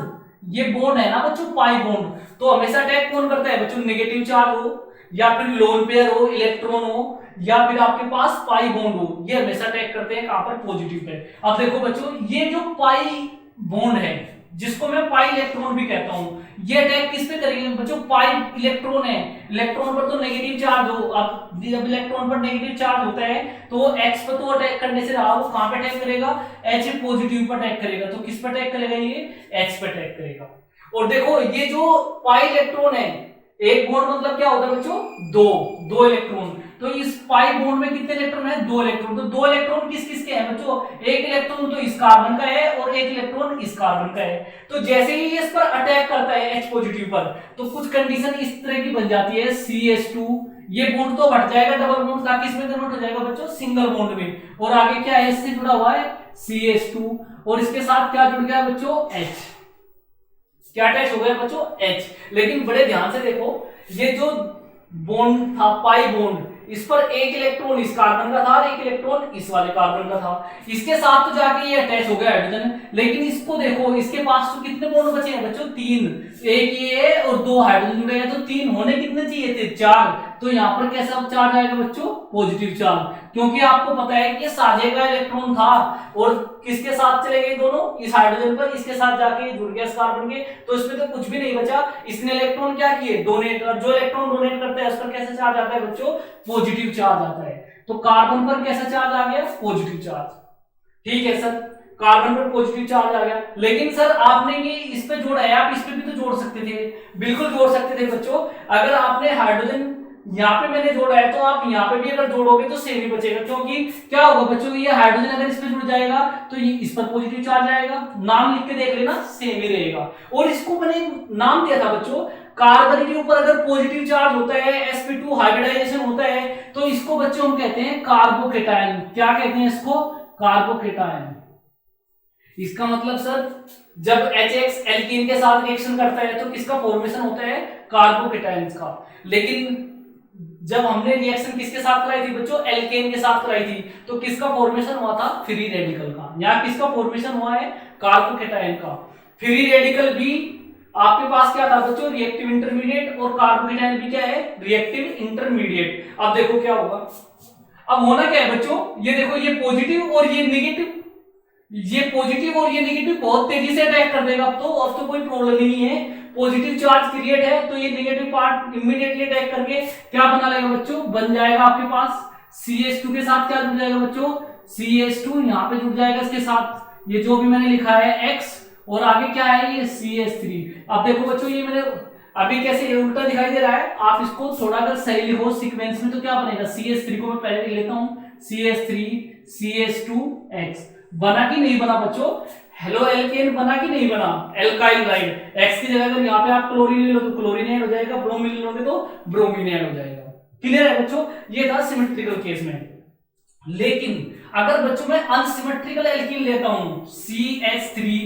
ये बॉन्ड है ना बच्चों, पाई बॉन्ड, तो हमेशा अटैक कौन करता है बच्चों, नेगेटिव चार्ज हो या फिर लोन पेयर हो, इलेक्ट्रॉन हो, या फिर आपके पास पाई बॉन्ड हो, ये हमेशा अटैक करते हैं कहां पर, पॉजिटिव पे। अब देखो बच्चों, ये जो पाई बॉन्ड है जिसको मैं पाई इलेक्ट्रॉन भी कहता हूं, ये अटैक किस पे करेंगे बच्चों, पाई इलेक्ट्रॉन है, इलेक्ट्रॉन पर तो नेगेटिव चार्ज हो, अब जब इलेक्ट्रॉन पर नेगेटिव चार्ज होता है तो एक्स पर तो अटैक करने से रहा, वो कहां पे अटैक करेगा, एच पॉजिटिव पर अटैक करेगा, तो किस पर अटैक करेगा, ये एच पर अटैक करेगा। और देखो ये जो पाई इलेक्ट्रॉन है, एक बॉन्ड मतलब क्या होता है बच्चों, दो इलेक्ट्रॉन, तो इस पाई बॉन्ड में कितने इलेक्ट्रॉन है, दो इलेक्ट्रॉन, तो दो इलेक्ट्रॉन किस किस के हैं बच्चों, एक इलेक्ट्रॉन तो इस कार्बन का है और एक इलेक्ट्रॉन इस कार्बन का है। तो जैसे ही ये इस पर अटैक करता है एच पॉजिटिव पर, तो कुछ कंडीशन इस तरह की बन जाती है, CH2, ये बॉन्ड तो बढ़ जाएगा, डबल बॉन्ड था, किसमें कन्वर्ट हो जाएगा बच्चों, सिंगल बॉन्ड में, और आगे क्या है, इससे जुड़ा हुआ है CH2, और इसके साथ क्या जुड़ गया बच्चों, H, क्या अटैच हो गया बच्चों, H। लेकिन बड़े ध्यान से देखो, ये जो बॉन्ड था पाई बॉन्ड, इस पर एक इलेक्ट्रॉन इस कार्बन का था और एक इलेक्ट्रॉन इस वाले कार्बन का था, इसके साथ तो जाके ये अटैच हो गया हाइड्रोजन, लेकिन इसको देखो, इसके पास तो कितने बॉन्ड बचे हैं बच्चों, 3, एक ये और 2 हाइड्रोजन जुड़े हैं, तो 3 होने कितने चाहिए थे, 4, तो यहाँ पर कैसा चार्ज आएगा बच्चों, पॉजिटिव चार्ज, क्योंकि आपको पता है कि ये साझे का इलेक्ट्रॉन था और किसके साथ चले गए दोनों, इस हाइड्रोजन पर, इसके साथ जाके जुड़ गया इस कार्बन के, तो इसमें तो कुछ भी नहीं बचा, इसने इलेक्ट्रॉन क्या किए, डोनेट, और जो इलेक्ट्रॉन डोनेट करता है उस पर कैसा चार्ज आता है बच्चों, पॉजिटिव चार्ज आता है। तो कार्बन पर कैसा चार्ज आ गया, पॉजिटिव चार्ज। ठीक है सर, कार्बन पर पॉजिटिव चार्ज आ गया, लेकिन सर आपने ये इस पे जोड़ा है, आप इस पे भी तो जोड़ सकते थे, बिल्कुल जोड़ सकते थे बच्चों, अगर आपने हाइड्रोजन यहाँ पे मैंने जोड़ा है तो आप यहाँ पे भी अगर जोड़ोगे तो सेम ही बचेगा, क्योंकि क्या होगा बच्चों, ये हाइड्रोजन अगर इस पे जुड़ जाएगा तो ये इस पर पॉजिटिव चार्ज आएगा, नाम लिख के देख लेना, सेम ही रहेगा। और इसको मैंने नाम दिया था बच्चों, कार्बन के ऊपर अगर पॉजिटिव चार्ज होता है, sp2 हाइब्रिडाइजेशन होता है, तो इसको बच्चों हम कहते हैं कार्बोकेटायन। क्या कहते हैं इसको, कार्बोकेटायन। इसका मतलब सर, जब HX एल्कीन के साथ रिएक्शन करता है तो किसका फॉर्मेशन होता है, कार्बोकेटायंस का। लेकिन जब हमने रिएक्शन किसके साथ कराई थी बच्चों, एल्केन के साथ कराई थी, तो किसका फॉर्मेशन हुआ था, फ्री रेडिकल का। यहाँ किसका फॉर्मेशन हुआ है, कार्बोकेटायन का। फ्री रेडिकल भी आपके पास क्या था बच्चों, रिएक्टिव इंटरमीडिएट, और कार्बोकेटायन भी क्या है, रिएक्टिव इंटरमीडिएट। अब देखो क्या होगा, अब होना क्या है बच्चों, ये देखो, ये पॉजिटिव और ये नेगेटिव, ये पॉजिटिव और ये नेगेटिव बहुत तेजी से अटैक कर देगा। अब तो कोई प्रॉब्लम ही नहीं है, पॉजिटिव चार्ज क्रिएट है तो ये नेगेटिव पार्ट इमीडिएटली अटैक करके क्या बना लेगा बच्चों, बन जाएगा आपके पास CH2 के साथ क्या जुड़ जाएगा बच्चों, CH2 यहाँ पे जुड़ जाएगा इसके साथ, ये जो भी मैंने लिखा है X, और आगे क्या है ये CH3। अब देखो बच्चों, ये मैंने अभी कैसे उल्टा दिखाई दे रहा है, आप इसको थोड़ा अगर सही लिखो सीक्वेंस में तो क्या बनेगा, CH3 को मैं पहले लिख लेता हूँ, CH3 CH2X। बना कि नहीं बना बच्चों, हेलो एल्केन बना कि नहीं बना, एल्काइल राइड, एक्स की जगह अगर यहाँ पे आप क्लोरीन ले लो तो क्लोरीन ऐड हो जाएगा, ब्रोमीन लोगे तो ब्रोमीन ऐड हो जाएगा। क्लियर है बच्चों, ये था सिमेट्रिकल केस में। लेकिन अगर बच्चों मैं अनसिमेट्रिकल एल्कीन लेता हूं, CH3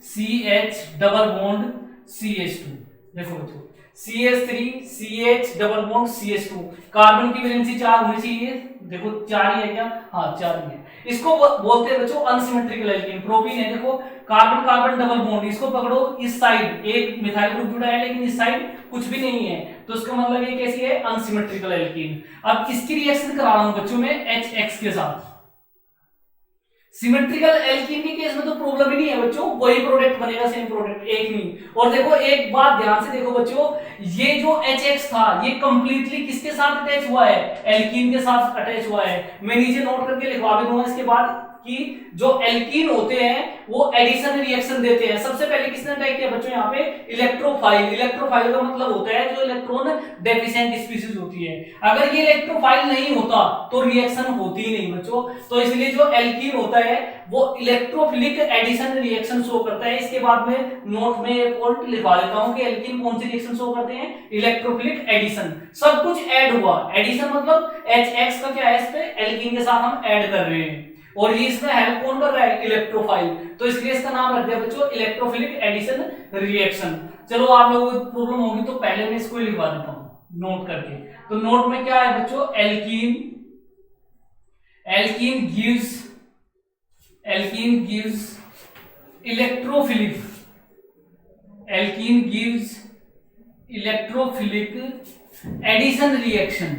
CH double bond CH2, देखो बच्चों CH3 CH double bond CH2, carbon की वैलेंसी 4 होनी चाहिए, देखो 4 ही है क्या, हाँ 4 ही है। इसको बोलते हैं बच्चों अनसिमेट्रिकल एल्कीन। प्रोपीन है, देखो कार्बन कार्बन डबल बॉन्ड, इसको पकड़ो, इस साइड एक मिथाइल ग्रुप जुड़ा है लेकिन इस साइड कुछ भी नहीं है, तो इसका मतलब ये कैसी है, अनसिमेट्रिकल एल्कीन। अब इसकी रिएक्शन करा रहा हूं बच्चों में HX के साथ। सिमेट्रिकल एल्कीन के केस में तो प्रॉब्लम ही नहीं है बच्चों, वही प्रोडक्ट बनेगा, सेम प्रोडक्ट, एक नहीं। और देखो एक बात ध्यान से देखो बच्चों, ये जो HX था ये कंप्लीटली किसके साथ अटैच हुआ है, एल्कीन के साथ अटैच हुआ है। मैं नीचे नोट करके लिखवा भी दूंगा इसके बाद कि जो एल्कीन होते हैं वो एडिशन रिएक्शन देते हैं। सबसे पहले किसने अटैक किया बच्चों, यहाँ पे इलेक्ट्रोफाइल। इलेक्ट्रोफाइल का मतलब होता है जो इलेक्ट्रॉन डेफिशिएंट स्पीशीज होती है। अगर ये इलेक्ट्रोफाइल नहीं होता तो रिएक्शन होती ही नहीं बच्चों, तो इसलिए जो एल्कीन होता है वो इलेक्ट्रोफिलिक एडिशन रिएक्शन शो करता है। इसके बाद में नोट में एक और लिखवा देता हूं कि एल्कीन कौन सी रिएक्शन शो करते हैं, इलेक्ट्रोफिलिक एडिशन। सब कुछ ऐड हुआ, एडिशन मतलब HX का क्या है, इस पे एल्कीन के साथ हम ऐड कर रहे हैं। और ये इसमें हेल्प कौन कर रहा है, इलेक्ट्रोफाइल, तो इसलिए इसका नाम रख दिया बच्चों इलेक्ट्रोफिलिक एडिशन रिएक्शन। चलो आप लोगों को प्रॉब्लम होगी तो पहले मैं इसको लिखवा देता हूं नोट करके। तो नोट में क्या है बच्चों, alkene gives electrophilic, alkene gives electrophilic addition reaction,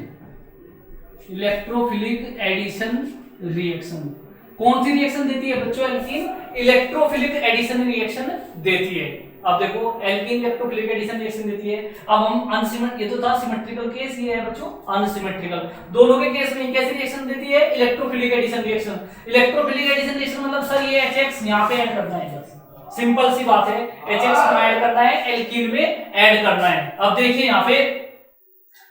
electrophilic addition reaction. कौन सी रिएक्शन देती है बच्चों, एल्कीन इलेक्ट्रोफिलिक एडिशन रिएक्शन देती है। अब देखो एल्कीन इलेक्ट्रोफिलिक एडिशन रिएक्शन देती है। अब हम अनसिमेट्रिकल, ये तो था सिमेट्रिकल केस, ये है बच्चों अनसिमेट्रिकल। दोनों के केस में कैसी रिएक्शन देती है, electrophilic addition reaction. Electrophilic addition reaction मतलब सर ये HX यहां पे ऐड करना है, बस सिंपल सी बात है, HX को ऐड करना है, एल्कीन में ऐड करना है। अब देखिए यहाँ पे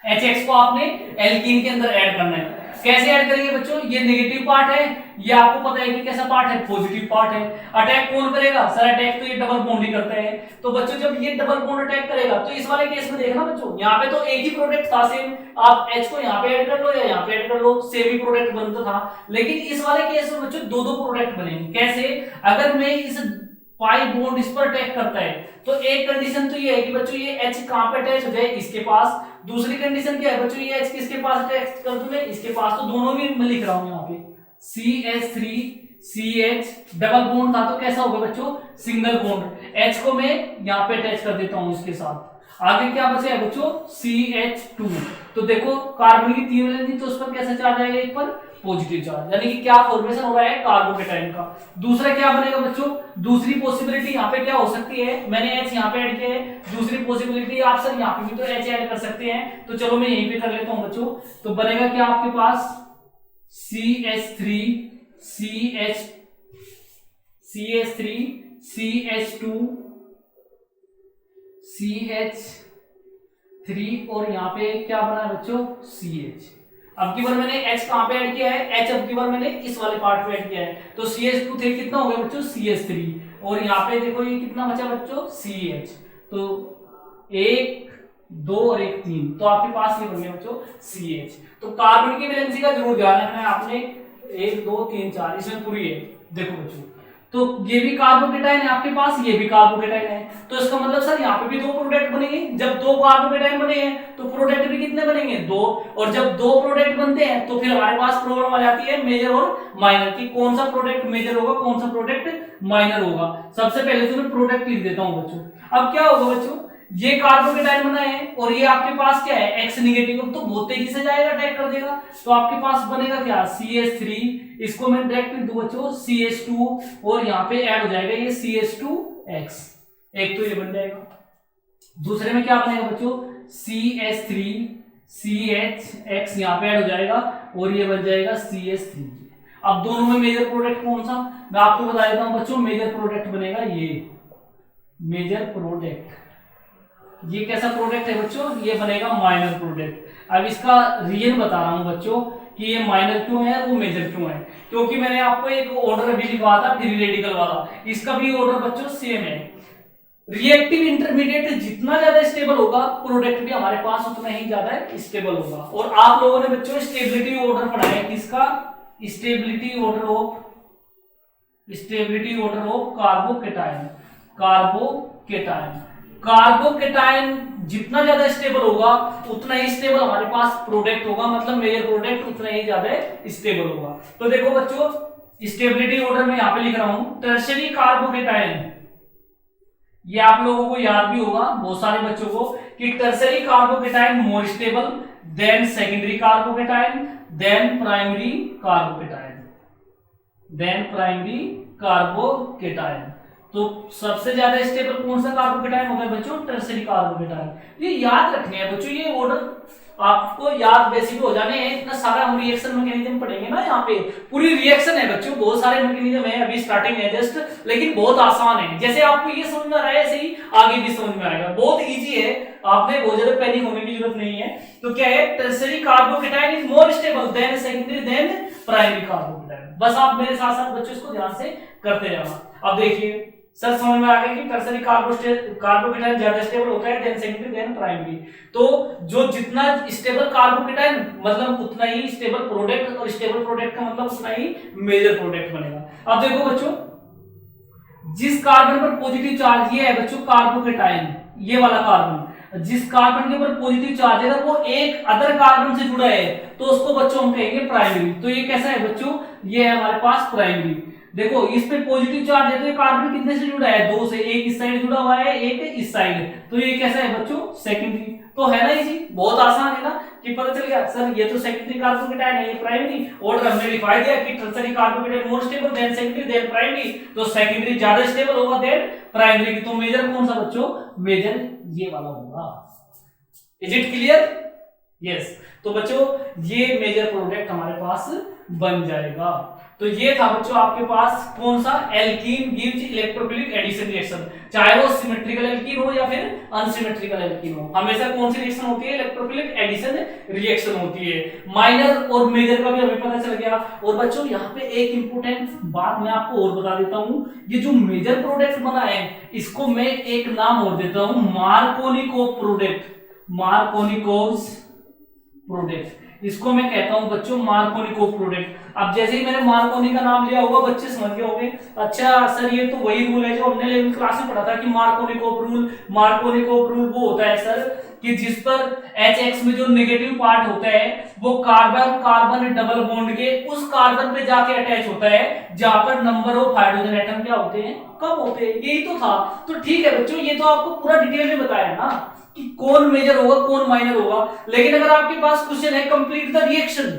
HX को आपने एल्कीन के अंदर ऐड करना है। कैसे ऐड करेंगे बच्चों, ये नेगेटिव पार्ट है, ये आपको पता है कि कैसा पार्ट है, पॉजिटिव पार्ट है। अटैक कौन करेगा, सर अटैक तो ये डबल बॉन्ड ही करता है। तो बच्चों जब ये डबल बॉन्ड अटैक करेगा तो इस वाले केस में देखना बच्चों, यहाँ पे तो एक ही प्रोडक्ट था सेम, आप H को यहाँ पे ऐड कर लो या यहाँ पे ऐड कर लो, सेम ही प्रोडक्ट बनता था। लेकिन इस वाले केस में बच्चों दो प्रोडक्ट बनेंगे। कैसे, अगर मैं इस पाई बॉन्ड इस पर अटैक करता है तो एक कंडीशन तो ये है कि बच्चों ये H कहां पे अटैच हो जाए, इसके पास। दूसरी कंडीशन क्या है बच्चों, ये H किसके पास अटैच कर दूं मैं, इसके पास। तो दोनों भी मैं लिख रहा हूं यहाँ पे CH3CH डबल बॉन्ड था तो कैसा होगा बच्चों, सिंगल बॉन्ड। H को मैं यहाँ पे अटैच कर देता हूं इसके साथ। आगे क्या बचा है बच्चों, CH2। तो देखो कार्बन की 3 वैलेंस थी तो उस पर कैसा चार्ज आएगा, एक पर पॉजिटिव चार्ज, यानी कि क्या फॉर्मेशन हो रहा है, कार्बोकेटाइन का। दूसरा क्या बनेगा बच्चों, दूसरी पॉसिबिलिटी यहाँ पे क्या हो सकती है, मैंने H यहाँ पे ऐड किया है, दूसरी पॉसिबिलिटी आप सर यहाँ पे भी तो H ऐड कर सकते हैं, तो चलो मैं यहीं पे कर लेता हूँ बच्चों। तो बनेगा क्या आपके पास CH3 और यहाँ पे क्या बना है बच्चों, CH। अब की बार मैंने H कहां पे ऐड किया है, H अब की बार मैंने इस वाले पार्ट पे ऐड किया है, तो CH2 थे कितना हो गया बच्चों, CH3। और यहाँ पे देखो ये कितना बचा बच्चों, CH। तो 1 2 और 1 3, तो आपके पास ये बन गया बच्चों CH। तो कार्बन की वैलेंसी का जरूर ध्यान रखना है आपने, 1 2 3 4 इसमें पूरी है। देखो बच्चों तो ये भी कार्बोकेटाइन है आपके पास, ये भी कार्बोकेटाइन है, तो इसका मतलब सर यहाँ पे भी 2 प्रोडक्ट बनेंगे। जब 2 कार्बोकेटाइन बने हैं तो प्रोडक्ट भी कितने बनेंगे, 2। और जब 2 प्रोडक्ट बनते हैं तो फिर हमारे पास प्रॉब्लम आ जाती है मेजर और माइनर की, कौन सा प्रोडक्ट मेजर होगा, कौन सा प्रोडक्ट माइनर होगा। सबसे पहले तो मैं प्रोडक्ट लिख देता हूँ बच्चों। अब क्या होगा बच्चों, ये कार्बोकेटाइन बना है और ये आपके पास क्या है, X नेगेटिव, तो बहुत तेजी से जाएगा, अटैक कर देगा। तो आपके पास बनेगा क्या, CH3, इसको मैं डायरेक्ट लिख दूं बच्चों CH2, और यहाँ पे ऐड हो जाएगा ये CH2X, एक तो ये बन जाएगा। दूसरे में क्या बनेगा बच्चों, CH3 CHX यहाँ पे ऐड हो जाएगा और ये बन जाएगा CH3। अब दोनों में मेजर प्रोडक्ट कौन सा, मैं आपको बता देता हूं बच्चों। मेजर प्रोडक्ट बनेगा ये मेजर प्रोडक्ट, ये कैसा प्रोडक्ट है बच्चों, ये बनेगा माइनर प्रोडक्ट। अब इसका रीजन बता रहा हूं बच्चों कि ये माइनर क्यों है, वो मेजर क्यों है, क्योंकि मैंने आपको एक ऑर्डर भी लिखवाया था फ्री रेडिकल वाला, इसका भी ऑर्डर बच्चों सेम है। रिएक्टिव इंटरमीडिएट जितना ज्यादा स्टेबल होगा, प्रोडक्ट भी हमारे पास उतना ही ज्यादा स्टेबल होगा। और आप लोगों ने बच्चों स्टेबिलिटी ऑर्डर पढ़ा है किसका, stability order of carbocation. Carbocation जितना ज्यादा स्टेबल होगा उतना ही स्टेबल हमारे पास प्रोडक्ट होगा, मतलब मेजर प्रोडक्ट उतना ही ज्यादा स्टेबल होगा। तो देखो बच्चों स्टेबिलिटी ऑर्डर में यहां पे लिख रहा हूं, टर्शियरी कार्बोकेटाइन, ये आप लोगों को याद भी होगा बहुत सारे बच्चों को कि tertiary carbocation more stable than secondary carbocation than primary carbocation. तो सबसे ज्यादा स्टेबल कौन सा कार्बोकेटाइन होगा बच्चों, टर्शियरी कार्बोकेटाइन। ये याद रखने हैं बच्चों, ये ऑर्डर आपको याद बेसिक हो जाने हैं। इतना सारा हम रिएक्शन मैकेनिज्म पढ़ेंगे ना, यहाँ पे पूरी रिएक्शन है बच्चों, बहुत सारे मैकेनिज्म है, अभी स्टार्टिंग है जस्ट, लेकिन बहुत आसान है। जैसे आपको ये समझ में आ रहा है ऐसे ही आगे भी समझ में आएगा, बहुत इजी है, आपने बहुत ज्यादा पैनिक होने की जरूरत नहीं है। तो क्या है, tertiary carbocation is more stable than secondary than primary carbocation. बस आप मेरे साथ साथ बच्चों इसको ध्यान से करते जाना। अब देखिए सर समझ में आ गया कि टर्सरी कार्बोकेटायन ज्यादा स्टेबल होता है देन सेकेंडरी देन प्राइमरी। तो जो जितना स्टेबल कार्बोकेटायन मतलब उतना ही स्टेबल प्रोडक्ट, और स्टेबल प्रोडक्ट का मतलब उतना ही मेजर प्रोडक्ट बनेगा। अब देखो बच्चों, जिस कार्बन पर पॉजिटिव चार्ज, ये है बच्चों कार्बोकेटायन, ये वाला कार्बन, जिस कार्बन के ऊपर पॉजिटिव चार्ज है अगर वो एक अदर कार्बन से जुड़ा है तो उसको बच्चों हम कहेंगे प्राइमरी। तो ये कैसा है बच्चों, ये है हमारे पास प्राइमरी। देखो इस पे पॉजिटिव चार्ज है तो ये कार्बन कितने से जुड़ा है, दो से, एक इस साइड जुड़ा हुआ है एक इस साइड, तो ये कैसा है बच्चों सेकेंडरी। तो है ना इजी, बहुत आसान है ना, कि पता चल गया सर ये तो सेकेंडरी कार्बोकेटायन है, ये प्राइमरी। ऑर्डर हमने लिखवा दिया कि tertiary carbocation more stable than secondary than primary, तो सेकेंडरी ज्यादा स्टेबल होगा देन प्राइमरी की। तो मेजर कौन सा बच्चों, मेजर ये वाला होगा। Is it clear? यस। तो बच्चों ये मेजर प्रोडक्ट हमारे पास बन जाएगा। तो ये था बच्चों आपके पास कौन सा, alkene gives electrophilic addition reaction, चाहे वो सिमेट्रिकल एल्कीन हो या फिर अनसिमेट्रिकल एल्कीन हो, हमेशा कौन सी रिएक्शन होती है, इलेक्ट्रोफिलिक एडिशन रिएक्शन होती है। माइनर और मेजर का भी हमें पता चल गया। और बच्चों यहाँ पे एक इंपॉर्टेंट बात मैं आपको और बता देता हूँ, ये जो मेजर प्रोडक्ट बना है इसको मैं एक नाम और देता हूँ, मार्कोनिकोव प्रोडक्ट। मार्कोनिकोव प्रोडक्ट, इसको मैं कहता हूं बच्चों मार्कोनिकोव प्रोडक्ट। अब जैसे ही मैंने मार्कोनी का नाम लिया होगा बच्चे समझ गए होंगे, अच्छा सर ये तो वही रूल है जो हमने 11वीं क्लास में पढ़ा था कि मार्कोनिकोव रूल। मार्कोनिकोव रूल वो होता है सर कि जिस पर HX में जो नेगेटिव पार्ट होता है वो कार्बन कार्बन डबल बॉन्ड के उस कार्बन पे जाके अटैच होता है जहां पर नंबर ऑफ हाइड्रोजन एटम क्या होते हैं, कम होते हैं। यही तो था। तो ठीक है बच्चों, ये तो आपको पूरा डिटेल में बताया ना कि कौन मेजर होगा कौन माइनर होगा। लेकिन अगर आपके पास क्वेश्चन है complete the reaction,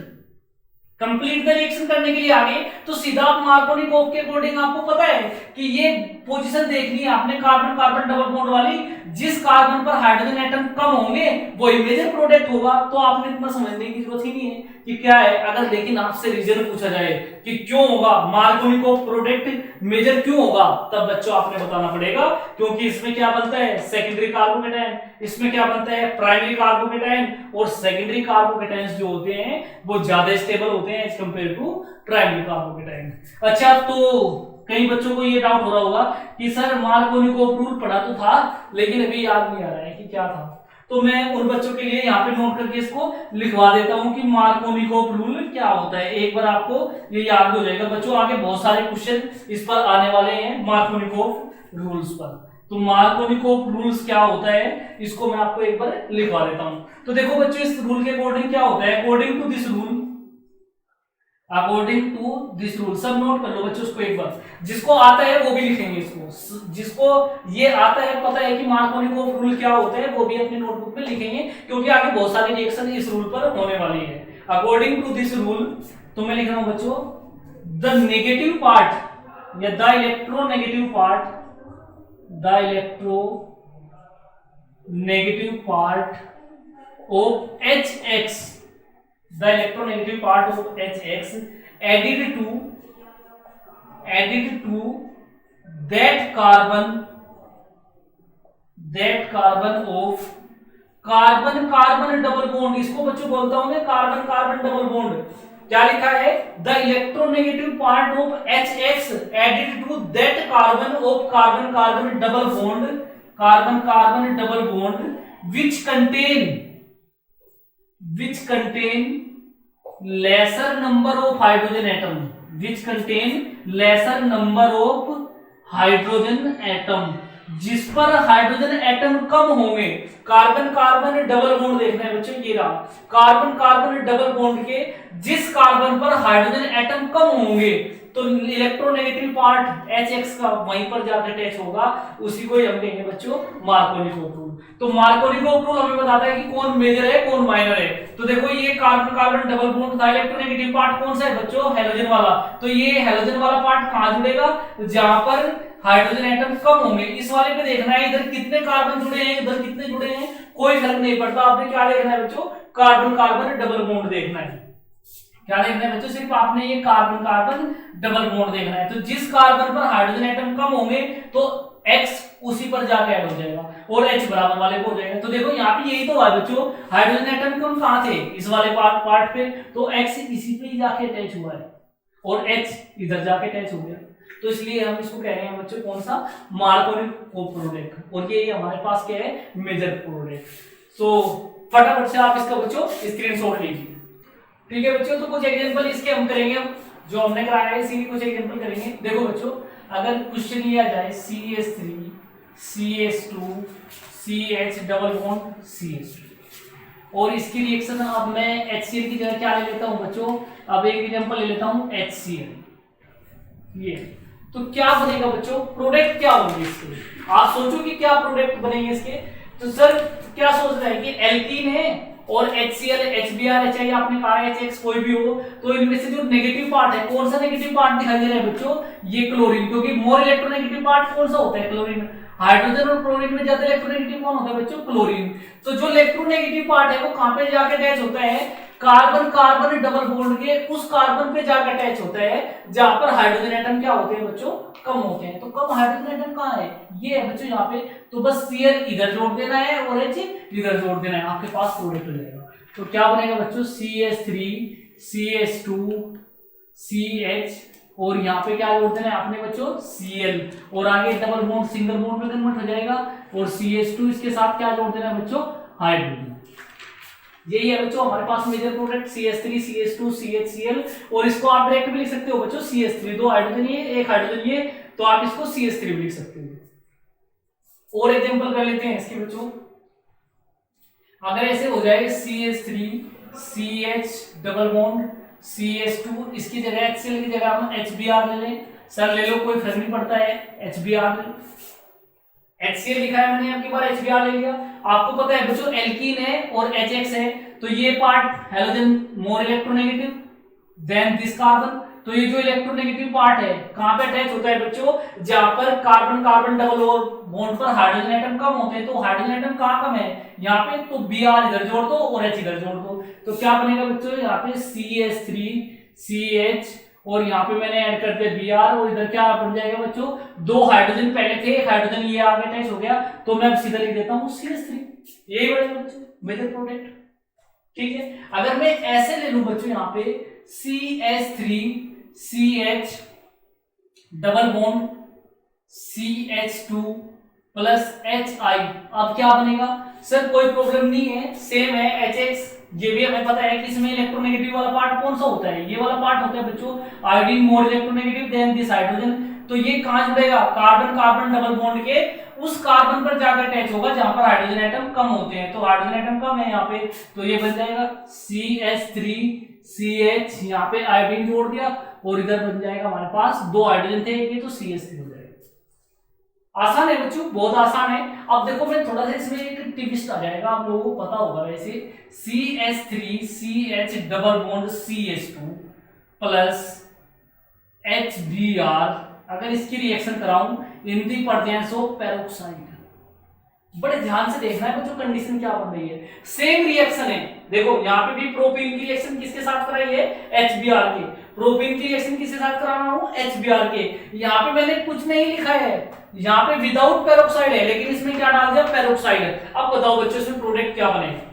complete the reaction करने के लिए आगे तो सीधा आप मार्कोनिकोव के अकॉर्डिंग आपको पता है कि ये पोजीशन देखनी है आपने कार्बन कार्बन डबल बॉन्ड वाली, जिस कार्बन पर हाइड्रोजन एटम कम होंगे वही मेजर प्रोडक्ट होगा। तो आपने इतना समझने की जरूरत ही नहीं है कि क्या है। अगर लेकिन आपसे रीजन पूछा जाए कि क्यों होगा मार्कोनिकोव प्रोडक्ट मेजर क्यों होगा, तब बच्चों आपने बताना पड़ेगा क्योंकि इसमें क्या बनता है सेकेंडरी कार्बोकेटायन, इसमें क्या बनता है प्राइमरी कार्बोकेटायन, और सेकेंडरी कार्बोकेटायंस जो होते हैं वो ज्यादा स्टेबल होते हैं as compare to primary carbocation. अच्छा, तो कई बच्चों को ये डाउट हो रहा होगा कि सर मार्कोनिकोव रूल पढ़ा तो था लेकिन अभी याद नहीं आ रहा है कि क्या था। तो मैं उन बच्चों के लिए यहाँ पे नोट करके इसको लिखवा देता हूँ कि मार्कोनिकोव रूल क्या होता है, एक बार आपको ये याद हो जाएगा। बच्चों आगे बहुत सारे क्वेश्चन इस पर आने वाले हैं मार्कोनिकोव रूल्स पर। तो मार्कोनिकोव रूल्स क्या होता है इसको मैं आपको एक बार लिखवा देता हूँ। तो देखो बच्चों इस रूल के अकॉर्डिंग क्या होता है, according to this rule, according to this rule, सब नोट कर लो बच्चों उसको एक बार, जिसको आता है वो भी लिखेंगे इसको, जिसको ये आता है पता है कि मार्कोनिकोव रूल क्या होता है वो भी अपनी नोटबुक में लिखेंगे क्योंकि आगे बहुत सारे रिएक्शन इस रूल पर होने वाली है। अकॉर्डिंग टू दिस रूल तो मैं लिख रहा हूं बच्चों, द नेगेटिव पार्ट या the electronegative part, the electronegative part of HX, the electronegative part of HX added to that carbon of carbon carbon double bond, इसको बच्चों बोलता हूं मैं कार्बन कार्बन डबल बॉन्ड। क्या लिखा है, the electronegative part of HX added to that carbon of carbon carbon double bond, carbon carbon double bond which contain lesser number of hydrogen atom, which contain lesser number of hydrogen atom, जिस पर हाइड्रोजन एटम कम होंगे। कार्बन कार्बन डबल बॉन्ड देखना है बच्चों, ये रहा कार्बन कार्बन डबल बॉन्ड के जिस कार्बन पर हाइड्रोजन एटम कम होंगे तो इलेक्ट्रोनेगेटिव पार्ट HX का वहीं पर जाकर अटैच होगा, उसी को ही हम कहेंगे बच्चों मार्कोनिकोव रूल। तो मार्कोनिकोव रूल हमें बताता है कि कौन मेजर है कौन माइनर है। तो देखो ये कार्बन कार्बन डबल बॉन्ड था, इलेक्ट्रोनेगेटिव पार्ट कौन सा है बच्चों, हैलोजन वाला। तो ये हैलोजन वाला पार्ट कहां जुड़ेगा, जहां पर हाइड्रोजन एटम कम होंगे। इस वाले पे देखना है इधर कितने कार्बन जुड़े हैं इधर कितने जुड़े हैं, कोई फर्क नहीं पड़ता। आपने क्या देखना है बच्चों, कार्बन कार्बन डबल बॉन्ड देखना है। क्या देखना है बच्चों, सिर्फ आपने ये कार्बन कार्बन डबल बॉन्ड देखना है। तो जिस कार्बन पर हाइड्रोजन एटम कम होंगे तो X उसी पर जाके ऐड हो जाएगा और H बराबर वाले को हो जाएगा। तो देखो यहाँ पे यही तो है बच्चों, हाइड्रोजन एटम कम कहाँ थे, इस वाले पार्ट पे, तो X इसी पे ही जाके अटैच हुआ है और H इधर जाके अटैच हो गया। तो इसलिए हम इसको कह रहे हैं बच्चों कौन सा, मार्कोनी कोव प्रोडक्ट, और ये हमारे पास क्या है, मेजर प्रोडक्ट। सो फटाफट से आप इसका बच्चों स्क्रीनशॉट लीजिए। ठीक है बच्चों, तो कुछ एग्जांपल इसके हम करेंगे, जो हमने कराया है इसी कुछ एग्जांपल करेंगे। देखो बच्चों, अगर क्वेश्चन लिया जाए CH3 CH2 CH double bond CH2, और इसकी रिएक्शन अब मैं HCl की जगह क्या ले लेता हूं बच्चों, अब एक एग्जांपल ले लेता हूं HCl, ये तो क्या बनेगा बच्चों, प्रोडक्ट क्या होंगे इसके, आप सोचो कि क्या प्रोडक्ट बनेंगे इसके। तो सर क्या सोच रहे हैं कि एल्कीन है और HCl HBr HI आपने कहा HX कोई भी हो, तो इनमें से जो नेगेटिव पार्ट है, कौन सा नेगेटिव पार्ट दिखाई दे रहा है बच्चों, ये क्लोरीन, क्योंकि मोर इलेक्ट्रोनेगेटिव पार्ट कौन सा होता है, क्लोरीन। हाइड्रोजन और क्लोरीन में ज्यादा इलेक्ट्रोनेगेटिव कौन होता है बच्चों, क्लोरीन। तो जो इलेक्ट्रोनेगेटिव पार्ट है वो कहां पे जाके अटैच होता है, कार्बन कार्बन डबल बॉन्ड के उस कार्बन पे जाकर अटैच होता है जहां पर हाइड्रोजन एटम क्या होते हैं बच्चों, कम होते हैं। तो कम हाइड्रोजन एटम कहां है, ये है बच्चों यहाँ पे। तो बस Cl इधर जोड़ देना है और H इधर जोड़ देना है, आपके पास प्रोडक्ट हो जाएगा। तो क्या बनेगा बच्चों, CH3 CH2 CH, और यहाँ पे क्या जोड़ देना है आपने बच्चों, Cl, और आगे डबल बॉन्ड सिंगल बॉन्ड में कन्वर्ट हो जाएगा, और CH2 इसके साथ क्या जोड़ देना है बच्चों, हाइड्रोजन। यही है बच्चों हमारे पास major product CH3 CH2 CHCl, और इसको आप डायरेक्ट भी लिख सकते हो बच्चों CH3, दो हाइड्रोजन ये एक हाइड्रोजन ये, तो आप इसको CH3 भी लिख सकते हो। और एग्जांपल कर लेते हैं इसके बच्चों, अगर ऐसे हो जाए CH3 CH double bond CH2, इसकी जगह HCl की जगह हम HBr ले लें, सर ले लो कोई फर्क नहीं पड़ता है, HBr HCl लिखा है मैंने, आपकी बार HBr ले लिया। आपको पता है बच्चों एल्कीन है और HX है, तो ये part halogen more electronegative than this carbon, तो ये जो इलेक्ट्रोनेगेटिव पार्ट है कहां पे अटैच होता है बच्चों, जहां पर कार्बन कार्बन डबल और बॉन्ड पर हाइड्रोजन एटम कम होते हैं। तो हाइड्रोजन एटम कहां कम है, यहाँ पे, तो Br इधर जोड़ दो और H इधर जोड़ दो, तो क्या बनेगा बच्चों, यहाँ पे CH3 CH, और यहाँ पे मैंने ऐड कर दिया Br, और इधर क्या बन जाएगा बच्चों, दो हाइड्रोजन पहले थे, एक हाइड्रोजन ये आगे अटैच हो गया, तो मैं अब सीधा लिख देता हूँ CH3, यही बनेगा बच्चों मेजर प्रोडक्ट। ठीक है, अगर मैं ऐसे ले लूं बच्चों यहाँ पे CH3 CH double bond CH2 plus HI, अब क्या बनेगा सर, कोई प्रॉब्लम नहीं है, सेम है HX, ये भी हमें पता है कि इसमें इलेक्ट्रोनेगेटिव वाला पार्ट कौन सा होता है, ये वाला पार्ट होता है बच्चों iodine more electronegative than this hydrogen, तो ये कहां जुड़ेगा, कार्बन कार्बन डबल बॉन्ड के उस कार्बन पर जाकर अटैच होगा जहां पर हाइड्रोजन एटम कम होते हैं, तो हाइड्रोजन एटम कम है यहाँ पे, तो ये बन जाएगा CH3 CH, यहाँ पे आयोडीन जोड़ दिया, और इधर बन जाएगा हमारे पास दो हाइड्रोजन थे ये, तो CH3 हो जाएगा। आसान है बच्चों, बहुत आसान है। अब देखो मैं थोड़ा सा इसमें एक ट्विस्ट आ जाएगा, आप लोगों को पता होगा वैसे, CH3 CH double bond CH2 plus HBr, अगर इसकी रिएक्शन कराऊं in the presence of peroxide, बड़े ध्यान से देखना है बच्चों कंडीशन क्या बन रही है, सेम रिएक्शन है। देखो यहाँ पे भी प्रोपीन की रिएक्शन किसके साथ कराई है, HBr के, प्रोपीन की रिएक्शन किसके साथ करा रहा हूं, HBr के। यहाँ पे मैंने कुछ नहीं लिखा है, यहाँ पे विदाउट पेरोक्साइड है, लेकिन इसमें क्या डाल दिया, पेरोक्साइड। अब बताओ बच्चों इसमें प्रोडक्ट क्या बनेगा,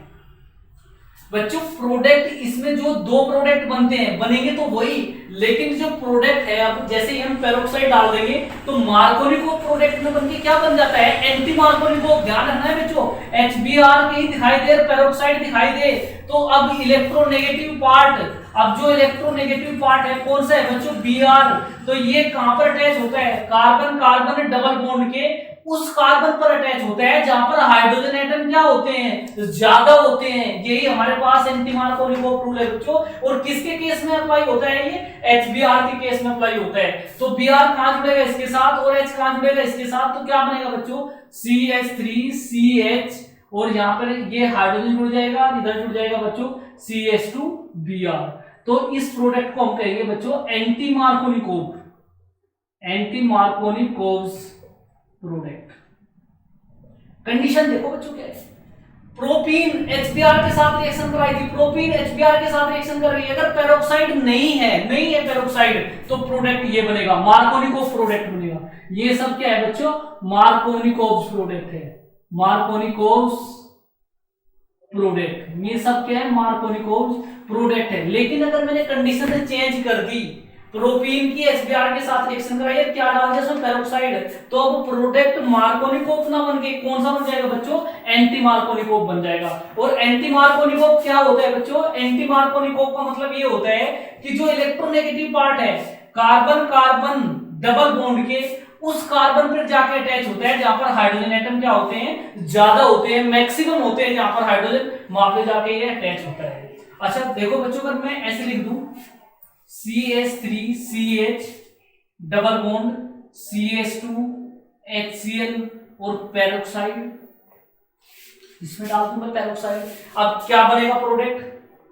बच्चों प्रोडक्ट इसमें जो दो प्रोडक्ट बनते हैं बनेंगे तो वही, लेकिन जो प्रोडक्ट है, अब जैसे ही हम पेरोक्साइड डाल देंगे तो मार्कोनिको प्रोडक्ट में बनके क्या बन जाता है, एंटी मार्कोनिको। ध्यान रखना है बच्चों, HBr कहीं दिखाई दे, पेरोक्साइड दिखाई दे, तो अब इलेक्ट्रोनेगेटिव पार्ट, अब जो इलेक्ट्रोनेगेटिव पार्ट है कौन सा है बच्चों, Br, तो ये कहां पर अटैच होता है, कार्बन कार्बन डबल बॉन्ड के उस कार्बन पर अटैच होता है जहां पर हाइड्रोजन एटम क्या होते हैं, ज्यादा होते हैं। यही हमारे पास एंटी मार्कोनिको रूल है बच्चों, और किसके केस में अप्लाई होता है, ये HBr के केस में अप्लाई होता है। तो Br कहां जुड़ेगा इसके साथ, और H कहां जुड़ेगा इसके साथ, तो क्या बनेगा बच्चों, CH3 CH, और यहाँ पर ये हाइड्रोजन जुड़ जाएगा, इधर जुड़ जाएगा बच्चों CH2 Br। तो इस प्रोडक्ट को हम कहेंगे बच्चों anti Markovnikov, anti Markovnikov's product. Condition देखो बच्चों क्या है, प्रोपीन HBr के साथ रिएक्शन कराई थी, प्रोपीन HBr के साथ रिएक्शन कर रही है, अगर पेरोक्साइड नहीं है पेरोक्साइड, तो प्रोडक्ट ये बनेगा, मार्कोनिकोव प्रोडक्ट बनेगा। ये सब क्या है बच्चों, मार्कोनिकोव्स प्रोडक्ट है, मार्कोनिकोव्स प्रोडक्ट, ये सब क्या है, मार्कोनिकोव्स प्रोडक्ट है। लेकिन अगर मैंने कंडीशन चेंज कर दी प्रोपीन की HBr के साथ रिएक्शन कराई है, क्या डाल दिया उसमें, पेरोक्साइड। तो अब प्रोडक्ट मार्कोनिकोव ना बन के कौन सा बन जाएगा बच्चों, एंटी मार्कोनिकोव बन जाएगा। और एंटी मार्कोनिकोव क्या होता है बच्चों, एंटी मार्कोनिकोव का मतलब ये होता है कि जो इलेक्ट्रोनेगेटिव पार्ट है कार्बन कार्बन डबल बॉन्ड के, उस कार्बन पर जाके अटैच होता है जहां पर हाइड्रोजन एटम क्या होते हैं, ज्यादा होते हैं, मैक्सिमम होते हैं जहां पर हाइड्रोजन, वहां पे जाके ये अटैच होता है। अच्छा देखो बच्चों, अगर मैं ऐसे लिख दूं CH3CH double bond CH2 HCl और पेरोक्साइड, इसमें डाल दूं मैं पेरोक्साइड, अब क्या बनेगा प्रोडक्ट,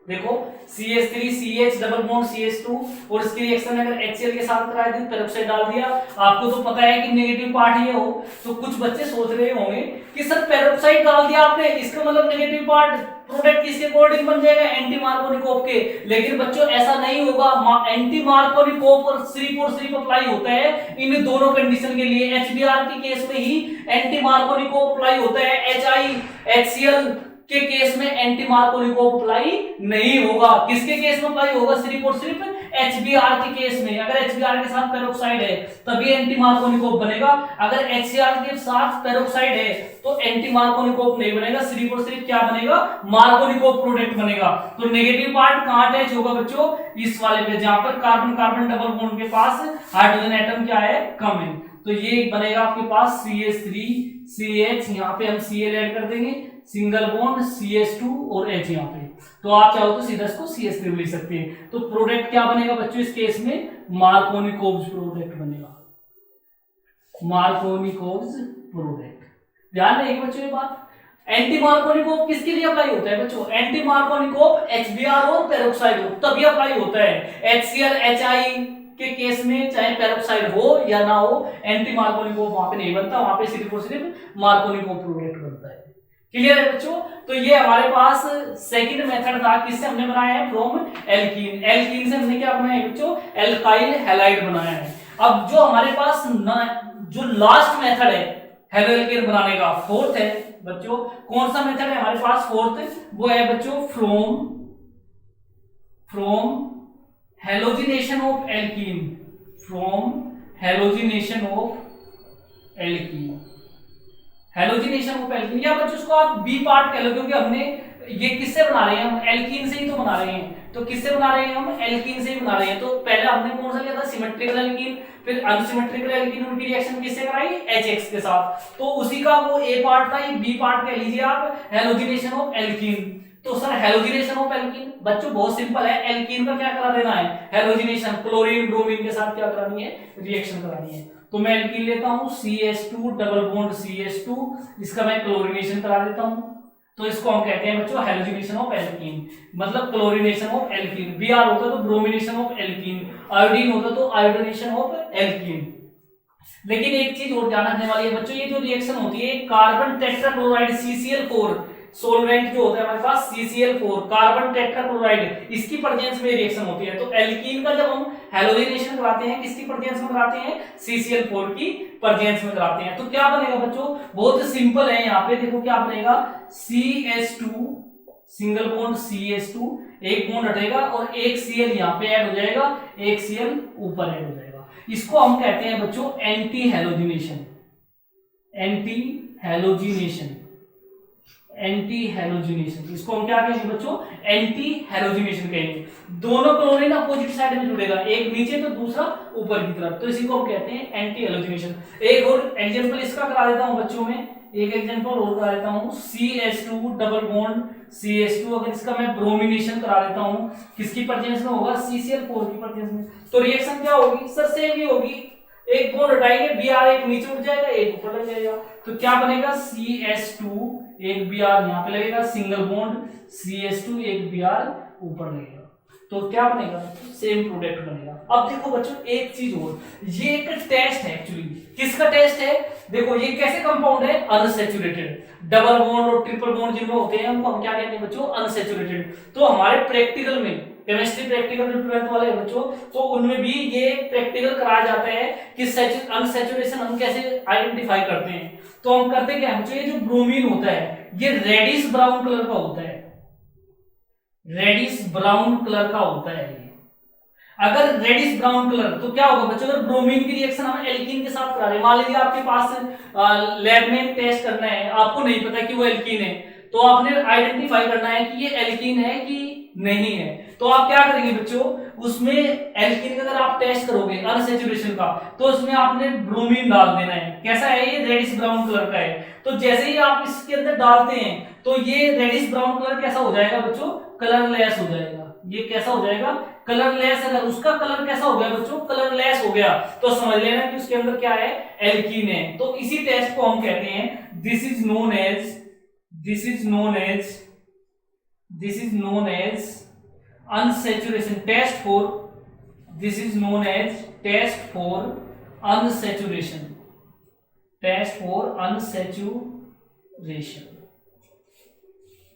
देखो CH3CH डबल बॉन्ड CH2 और इसकी रिएक्शन अगर HCl के साथ करा दी, पेरोक्साइड डाल दिया, आपको तो पता है कि नेगेटिव पार्ट ये हो, तो कुछ बच्चे सोच रहे होंगे कि सर पेरोक्साइड डाल दिया आपने, इसका मतलब नेगेटिव पार्ट प्रोडक्ट किसके अकॉर्डिंग बन जाएगा, एंटी मार्कोनिकोव के। लेकिन बच्चों ऐसा नहीं होगा, एंटी मार्कोनिकोव और सिर्फ अप्लाई होता है इन दोनों कंडीशन के लिए। HBr के केस में ही एंटी मार्कोनिकोव अप्लाई होता है, HiHCl के केस में एंटी मार्कोनिकोव अप्लाई नहीं होगा। किसके केस में अप्लाई होगा, सिर्फ और सिर्फ HBr के केस में। अगर HBr के साथ पेरोक्साइड है तभी एंटी मार्कोनिकोव बनेगा, अगर HCl के साथ पेरोक्साइड है तो एंटी मार्कोनिकोव नहीं बनेगा, सिर्फ और सिर्फ क्या बनेगा, मार्कोनिकोव प्रोडक्ट बनेगा। तो नेगेटिव पार्ट कहां अटैच होगा बच्चों, इस वाले पे जहां पर कार्बन कार्बन डबल बॉन्ड के पास हाइड्रोजन एटम क्या है, कम है। तो ये बनेगा आपके पास CH3CH, यहाँ पे हम Cl ऐड कर देंगे, सिंगल बॉन्ड CH2 और H यहाँ पे, तो आप चाहो तो सीधा इसको CH3 लिख सकते हैं। तो प्रोडक्ट क्या बनेगा बच्चों इस केस में, मार्कोनिकोव प्रोडक्ट बनेगा, मार्कोनिकोव प्रोडक्ट। ध्यान रखिए बच्चों ये बात। एंटी मार्कोनिकोव किसके लिए अप्लाई होता है बच्चों, एंटी मार्कोनिकोव HBr और पेरोक्साइड हो तभी अप्लाई होता है। HCl HI के केस में चाहे पेरोक्साइड हो या ना हो, एंटी मार्कोनिकोव वहां पे नहीं बनता, वहां पे सिर्फ और सिर्फ मार्कोनिकोव प्रोडक्ट बनता है। क्लियर है बच्चों। तो ये हमारे पास सेकंड मेथड था, किससे हमने बनाया है, फ्रॉम एल्कीन। एल्कीन से हमने क्या बनाया है बच्चों, एल्काइल हैलाइड बनाया है। अब जो हमारे पास जो लास्ट मेथड है हेलोएल्केन बनाने का, फोर्थ है बच्चों, कौन सा मेथड है हमारे पास फोर्थ, वो है बच्चों from halogenation of alkene, from halogenation of alkene, halogenation of alkene, या बच्चों उसको आप बी पार्ट कह लो, क्योंकि हमने ये किससे बना रहे हैं, हम एल्कीन से ही तो बना रहे हैं। तो किससे बना रहे हैं, हम एल्कीन से ही बना रहे हैं। तो पहले हमने कौन सा लिया था, सिमेट्रिकल एल्कीन, फिर अनसिमेट्रिकल एल्कीन, उनकी रिएक्शन किससे कराई, HX के साथ। तो उसी का वो ए पार्ट था, ये बी पार्ट कह लीजिए आप, हेलोजिनेशन ऑफ एल्कीन। तो सर हेलोजिनेशन ऑफ एल्कीन बच्चों बहुत सिंपल है, एल्कीन का क्या करा देना है, हेलोजिनेशन, क्लोरीन ब्रोमीन के साथ क्या करानी है, रिएक्शन करानी है। तो मैं एल्कीन लेता हूं CH2 डबल बॉन्ड CH2, इसका मैं क्लोरीनेशन करा देता हूं, तो इसको हम कहते हैं बच्चों हेलोजिनेशन ऑफ एल्कीन, मतलब क्लोरीनेशन ऑफ एल्कीन। Br होता तो ब्रोमिनेशन ऑफ एल्कीन, आयोडीन होता तो आयोडीनेशन ऑफ एल्कीन। लेकिन एक चीज और ध्यान रखने वाली है बच्चों, ये जो रिएक्शन होती है कार्बन टेट्राक्लोराइड CCl4 सोलवेंट जो होता है हमारे पास CCl4 कार्बन टेट्राक्लोराइड, इसकी प्रेजेंस में रिएक्शन होती है। तो एल्कीन का जब हम हेलोजिनेशन कराते हैं किसकी प्रेजेंस में कराते हैं, CCl4 की प्रेजेंस में कराते हैं। तो क्या बनेगा बच्चों, बहुत सिंपल है, यहाँ पे देखो क्या बनेगा, CH2 सिंगल बॉन्ड CH2, एक बॉन्ड हटेगा और एक Cl यहाँ पे ऐड हो जाएगा, एक Cl ऊपर ऐड हो जाएगा। इसको हम कहते हैं बच्चों anti halogenation, anti halogenation, anti halogenation. इसको हम क्या कहेंगे बच्चों, एंटी हेलोजिनेशन कहेंगे। दोनों क्लोरीन अपोजिट साइड में जुड़ेगा, एक नीचे तो दूसरा ऊपर की तरफ, तो इसी को हम कहते हैं एंटी हेलोजिनेशन। एक और एग्जांपल इसका करा देता हूं बच्चों में, एक एग्जांपल और करा देता हूं, CH2 डबल बॉन्ड CH2, अगर इसका मैं ब्रोमिनेशन करा देता हूं, किसकी प्रेजेंस में होगा, CCl4 की प्रेजेंस में, तो रिएक्शन क्या होगी सर, सेम ही होगी, एक बॉन्ड हटाएंगे, Br एक नीचे उठ जाएगा, एक ऊपर लग जाएगा, तो क्या बनेगा, CH2 एक Br यहाँ पे लगेगा, सिंगल बॉन्ड CH2 एक Br ऊपर लगेगा, तो क्या बनेगा, सेम प्रोडक्ट बनेगा। अब देखो बच्चों एक चीज और, ये एक टेस्ट है एक्चुअली, किसका टेस्ट है, देखो ये कैसे कंपाउंड है, अनसैचुरेटेड, डबल बॉन्ड और ट्रिपल बॉन्ड जिनमें होते हैं उनको हम क्या कहते हैं बच्चों, अनसैचुरेटेड। तो हमारे प्रैक्टिकल में, केमिस्ट्री प्रैक्टिकल जो 12th वाले बच्चों, तो उनमें भी ये प्रैक्टिकल कराया जाता है कि अनसैचुरेशन हम कैसे आइडेंटिफाई करते हैं। तो हम करते क्या बच्चों, ये जो ब्रोमीन होता है ये रेडिश ब्राउन कलर का होता है, रेडिश ब्राउन कलर का होता है ये। अगर रेडिश ब्राउन कलर तो क्या होगा बच्चों, अगर ब्रोमीन की रिएक्शन हम एल्कीन के साथ करा रहे हैं, मान लीजिए आपके पास लैब में टेस्ट करना है, आपको नहीं पता कि वो एल्कीन है, तो आपने आइडेंटिफाई करना है कि ये एल्कीन है कि नहीं है। तो आप क्या करेंगे बच्चों, उसमें एल्कीन का अगर आप टेस्ट करोगे अनसैचुरेशन का, तो उसमें आपने ब्रोमीन डाल देना है। कैसा है ये, रेडिश ब्राउन कलर का है। तो जैसे ही आप इसके अंदर डालते हैं तो ये रेडिश ब्राउन कलर कैसा हो जाएगा बच्चों, कलरलेस हो जाएगा। ये कैसा हो जाएगा, कलरलेस। अगर उसका कलर कैसा हो गया बच्चों, कलरलेस हो गया, तो समझ लेना कि उसके अंदर क्या है, एल्कीन है। तो इसी टेस्ट को हम कहते हैं, this is known as unsaturation test for, this is known as test for unsaturation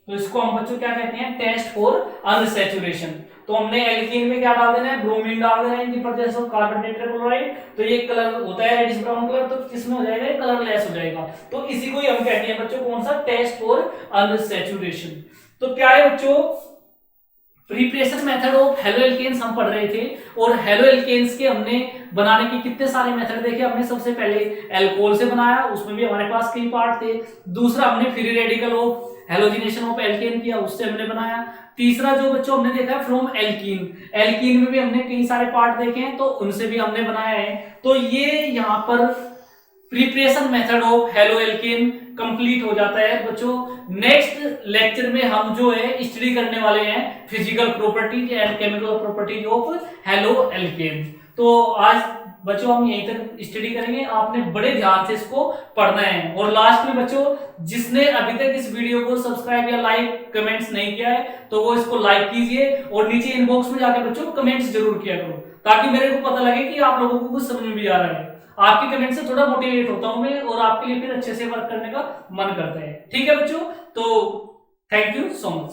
तो इसको हम बच्चों क्या कहते हैं, टेस्ट फॉर अनसैचुरेशन। तो हमने एल्कीन में क्या डाल देना है, ब्रोमीन डाल देना है in the presence of carbon tetrachloride, तो ये कलर होता है रेडिश ब्राउन कलर, तो किसमें हो जाएगा, कलरलेस हो जाएगा। तो इसी को ही हम कहते हैं बच्चों कौन सा, टेस्ट फॉर अनसैचुरेशन। तो प्यारे बच्चों, preparation method of halo alkanes हम पढ़ रहे थे, और हेलो एल्केन्स के हमने बनाने के कितने सारे मेथड देखे। हमने सबसे पहले एल्कोहल से बनाया, उसमें भी हमारे पास कई पार्ट थे। दूसरा हमने free radical of halogenation of alkene किया, उससे हमने बनाया। तीसरा जो बच्चों हमने देखा है फ्रॉम एल्कीन में भी हमने कई सारे पार्ट देखे हैं, तो उनसे भी हमने बनाया है। तो ये यहाँ पर preparation method of halo alkane complete हो जाता है बच्चों। नेक्स्ट लेक्चर में हम जो है स्टडी करने वाले हैं physical properties and chemical properties of halo alkane. तो आज बच्चों हम यहीं तक स्टडी करेंगे, आपने बड़े ध्यान से इसको पढ़ना है। और लास्ट में बच्चों, जिसने अभी तक इस वीडियो को सब्सक्राइब या लाइक कमेंट्स नहीं किया है, तो वो इसको लाइक कीजिए, और नीचे इनबॉक्स में जाकर बच्चों कमेंट्स जरूर किया करो, ताकि मेरे को पता लगे कि आप लोगों को कुछ समझ में भी आ रहा है। आपके कमेंट से थोड़ा मोटिवेट होता हूं मैं, और आपके लिए फिर अच्छे से वर्क करने का मन करता है। ठीक है बच्चों, तो थैंक यू सो मच।